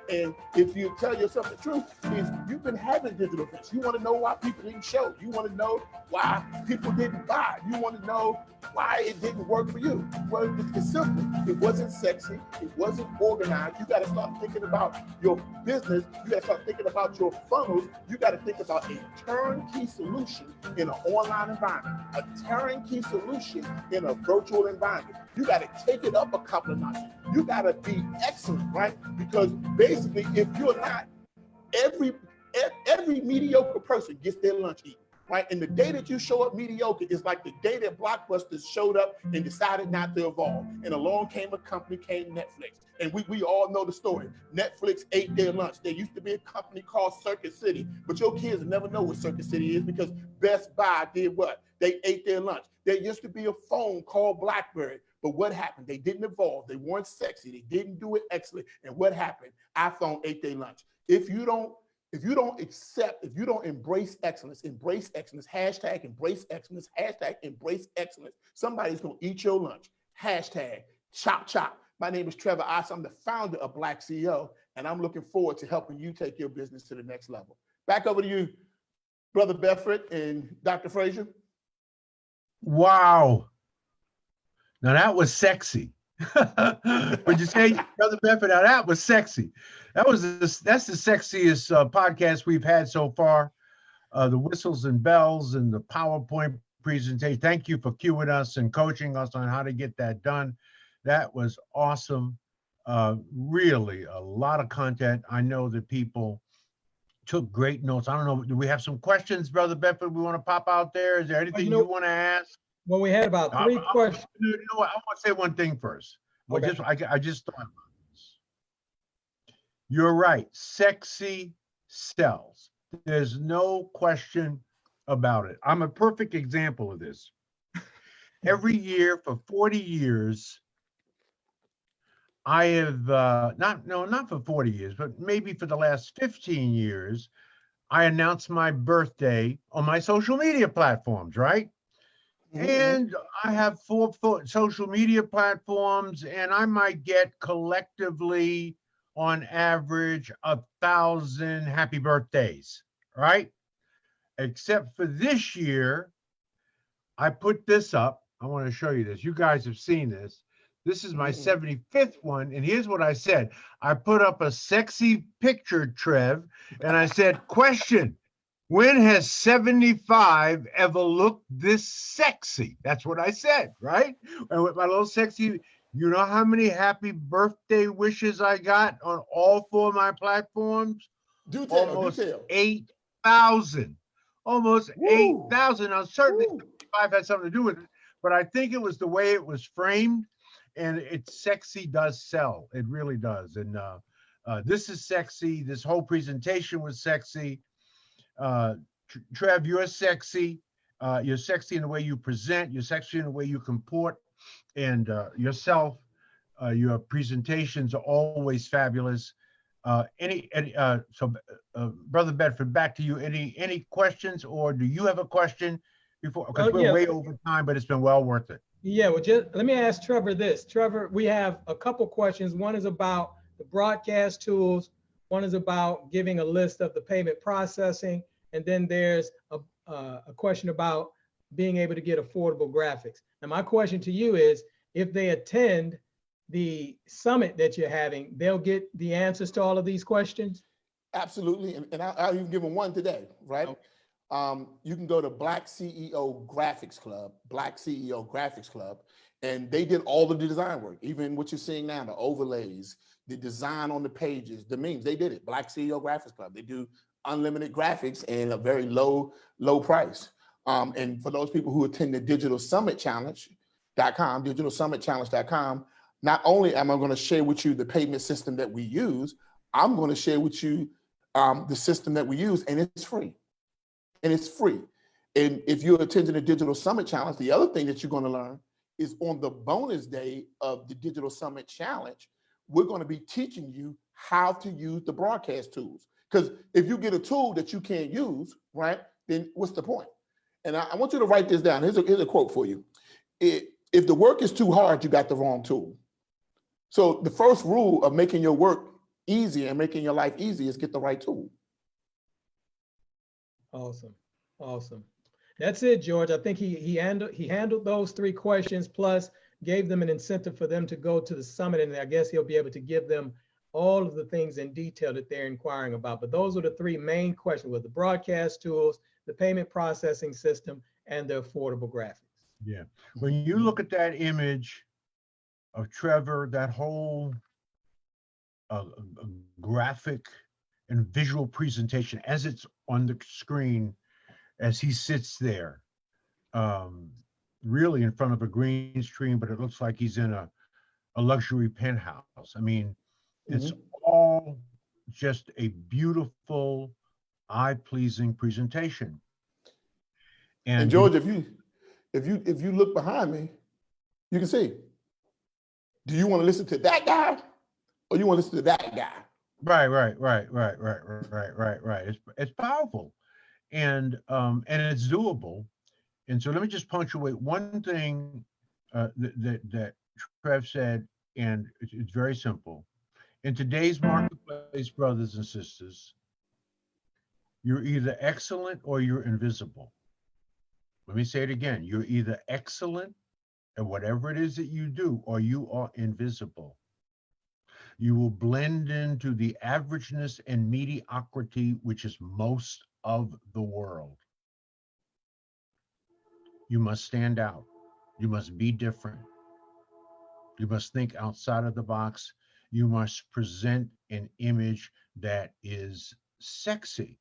And if you tell yourself the truth, is you've been having digital events. You want to know why people didn't show. You want to know why people didn't buy. You want to know why it didn't work for you. Well, it's simple. It wasn't sexy. It wasn't organized. You got to start thinking about your business. You got to start thinking about your funnels. You got to think about a turnkey solution in an online environment, a turnkey solution in a virtual environment. You got to take it up a couple of notches. You got to be excellent, right? Because basically, if you're not, every mediocre person gets their lunch eaten, right? And the day that you show up mediocre is like the day that Blockbuster showed up and decided not to evolve. And along came a company, came Netflix. And we all know the story. Netflix ate their lunch. There used to be a company called Circuit City, but your kids will never know what Circuit City is because Best Buy did what? They ate their lunch. There used to be a phone called BlackBerry. But what happened? They didn't evolve. They weren't sexy. They didn't do it excellent. And what happened? iPhone ate their lunch. If you don't embrace excellence, hashtag embrace excellence, hashtag embrace excellence, somebody's going to eat your lunch. Hashtag chop chop. My name is Trevor Otts. I'm the founder of Black CEO, and I'm looking forward to helping you take your business to the next level. Back over to you, Brother Bedford and Dr. Fraser. Wow. Now that was sexy. Would you say, Brother Bedford? Now that was sexy. That's the sexiest podcast we've had so far. The whistles and bells and the PowerPoint presentation. Thank you for cueing us and coaching us on how to get that done. That was awesome. Really a lot of content. I know that people took great notes. I don't know. Do we have some questions, Brother Bedford, we want to pop out there? Is there anything you want to ask? Well, we had about three questions. You know what? I want to say one thing first. Okay. I just thought about this. You're right. Sexy sells. There's no question about it. I'm a perfect example of this. Every year for 40 years, I have, not for 40 years, but maybe for the last 15 years, I announce my birthday on my social media platforms, right? And I have four social media platforms, and I might get collectively, on average, 1,000 happy birthdays, right? Except for this year, I put this up. I want to show you this. You guys have seen this. This is my 75th one, and here's what I said. I put up a sexy picture, Trev, and I said, question. When has 75 ever looked this sexy? That's what I said, right? And with my little sexy, you know how many happy birthday wishes I got on all four of my platforms? Almost 8,000. Almost 8,000. Now, certainly 75 had something to do with it, but I think it was the way it was framed, and it's sexy does sell. It really does. And this is sexy. This whole presentation was sexy. Trev, you're sexy. You're sexy in the way you present. You're sexy in the way you comport, and yourself. Your presentations are always fabulous. Brother Bedford, back to you. Any questions, or do you have a question before? Because we're way over time, but it's been well worth it. Yeah, well, just let me ask Trevor this. Trevor, we have a couple questions. One is about the broadcast tools. One is about giving a list of the payment processing. And then there's a question about being able to get affordable graphics. Now, my question to you is, if they attend the summit that you're having, they'll get the answers to all of these questions? Absolutely. And I'll even give them one today, right? Okay. You can go to Black CEO Graphics Club, Black CEO Graphics Club, and they did all of the design work, even what you're seeing now, the overlays, the design on the pages, the memes, they did it. Black CEO Graphics Club. They do unlimited graphics and a very low price. And for those people who attend the Digital Summit Challenge.com, digitalsummitchallenge.com, not only am I going to share with you the payment system that we use, I'm going to share with you the system that we use, and it's free. And it's free. And if you're attending the Digital Summit Challenge, the other thing that you're going to learn is on the bonus day of the Digital Summit Challenge, we're going to be teaching you how to use the broadcast tools. Because if you get a tool that you can't use, right, then what's the point? And I want you to write this down. Here's a quote for you. If the work is too hard, you got the wrong tool. So the first rule of making your work easy and making your life easy is get the right tool. Awesome. Awesome. That's it, George. I think he handled those 3 questions, plus gave them an incentive for them to go to the summit. And I guess he'll be able to give them all of the things in detail that they're inquiring about. But those are the 3 main questions, with the broadcast tools, the payment processing system, and the affordable graphics. Yeah. When you look at that image of Trevor, that whole graphic and visual presentation as it's on the screen, as he sits there, really in front of a green screen, but it looks like he's in a luxury penthouse. I mean, it's all just a beautiful, eye-pleasing presentation. And George, if you look behind me, you can see. Do you want to listen to that guy, or you want to listen to that guy? Right. It's powerful, and it's doable. And so let me just punctuate one thing that Trev said, and it's very simple. In today's marketplace, brothers and sisters, you're either excellent or you're invisible. Let me say it again. You're either excellent at whatever it is that you do, or you are invisible. You will blend into the averageness and mediocrity, which is most of the world. You must stand out. You must be different. You must think outside of the box. You must present an image that is sexy.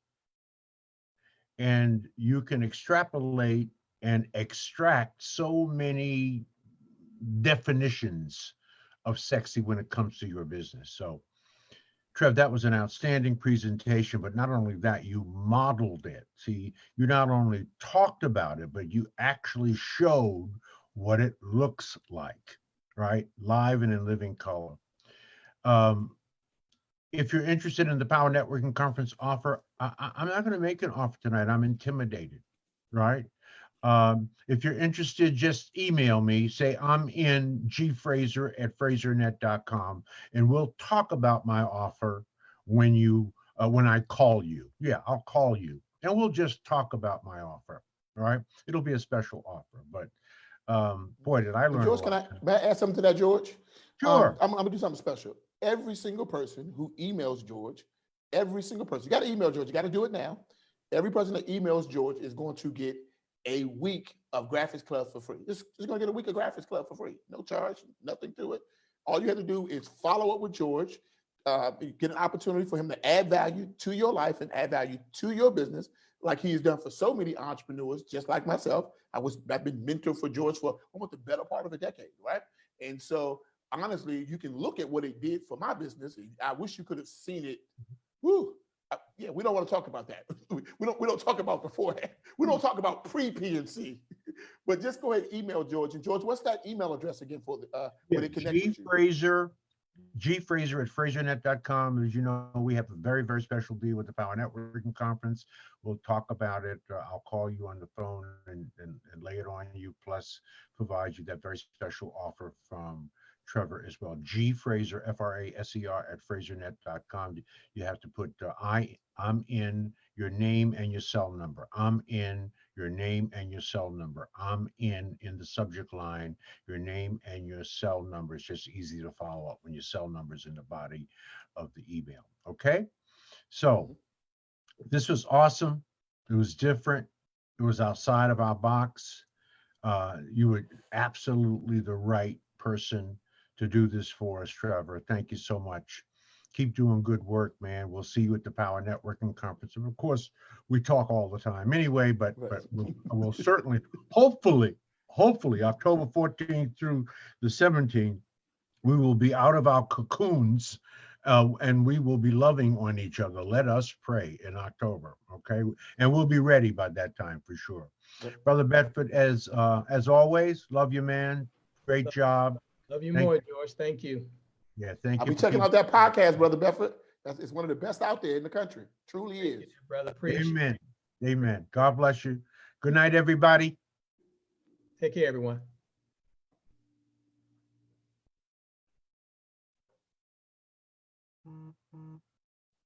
And you can extrapolate and extract so many definitions of sexy when it comes to your business. So, Trev, that was an outstanding presentation, but not only that, you modeled it. See, you not only talked about it, but you actually showed what it looks like, right? Live and in living color. If you're interested in the Power Networking Conference offer, I'm not going to make an offer tonight. I'm intimidated, right? If you're interested, just email me, say I'm in gfraser@frasernet.com, and we'll talk about my offer when I call you. Yeah, I'll call you, and we'll just talk about my offer. All right, it'll be a special offer, but boy, did I learn George, a lot. may I add something to that, George? Sure. I'm gonna do something special. Every single person who emails George, every single person, you got to email George. You got to do it now. Every person that emails George is going to get a week of Graphics Club for free. Just going to get a week of Graphics Club for free. No charge, nothing to it. All you have to do is follow up with George, get an opportunity for him to add value to your life and add value to your business, like he's done for so many entrepreneurs, just like myself. I've been mentor for George for almost the better part of a decade, right? And so honestly, you can look at what it did for my business. I wish you could have seen it. Woo. Yeah, we don't want to talk about that. We don't talk about beforehand. We don't talk about pre-PNC. But just go ahead and email George. And George, what's that email address again for where they connect with you? gfraser@frasernet.com. As you know, we have a very, very special deal with the Power Networking Conference. We'll talk about it. I'll call you on the phone and lay it on you, plus provide you that very special offer from Trevor as well. G Fraser, Fraser at frasernet.com. You have to put I'm in, your name and your cell number. I'm in, your name and your cell number. I'm in the subject line, your name and your cell number. It's just easy to follow up when your cell number is in the body of the email. Okay. So this was awesome. It was different. It was outside of our box. You were absolutely the right person to do this for us, Trevor. Thank you so much. Keep doing good work, man. We'll see you at the Power Networking Conference. And of course, we talk all the time anyway, but we'll certainly, hopefully, October 14th through the 17th, we will be out of our cocoons and we will be loving on each other. Let us pray in October, okay? And we'll be ready by that time for sure. Brother Bedford, as always, love you, man. Great job. Love you more, George. Thank you. Yeah, thank you. I'll be checking out that podcast, Brother Bedford. It's one of the best out there in the country. Truly is. You, brother. Appreciate Amen. It. Amen. God bless you. Good night, everybody. Take care, everyone.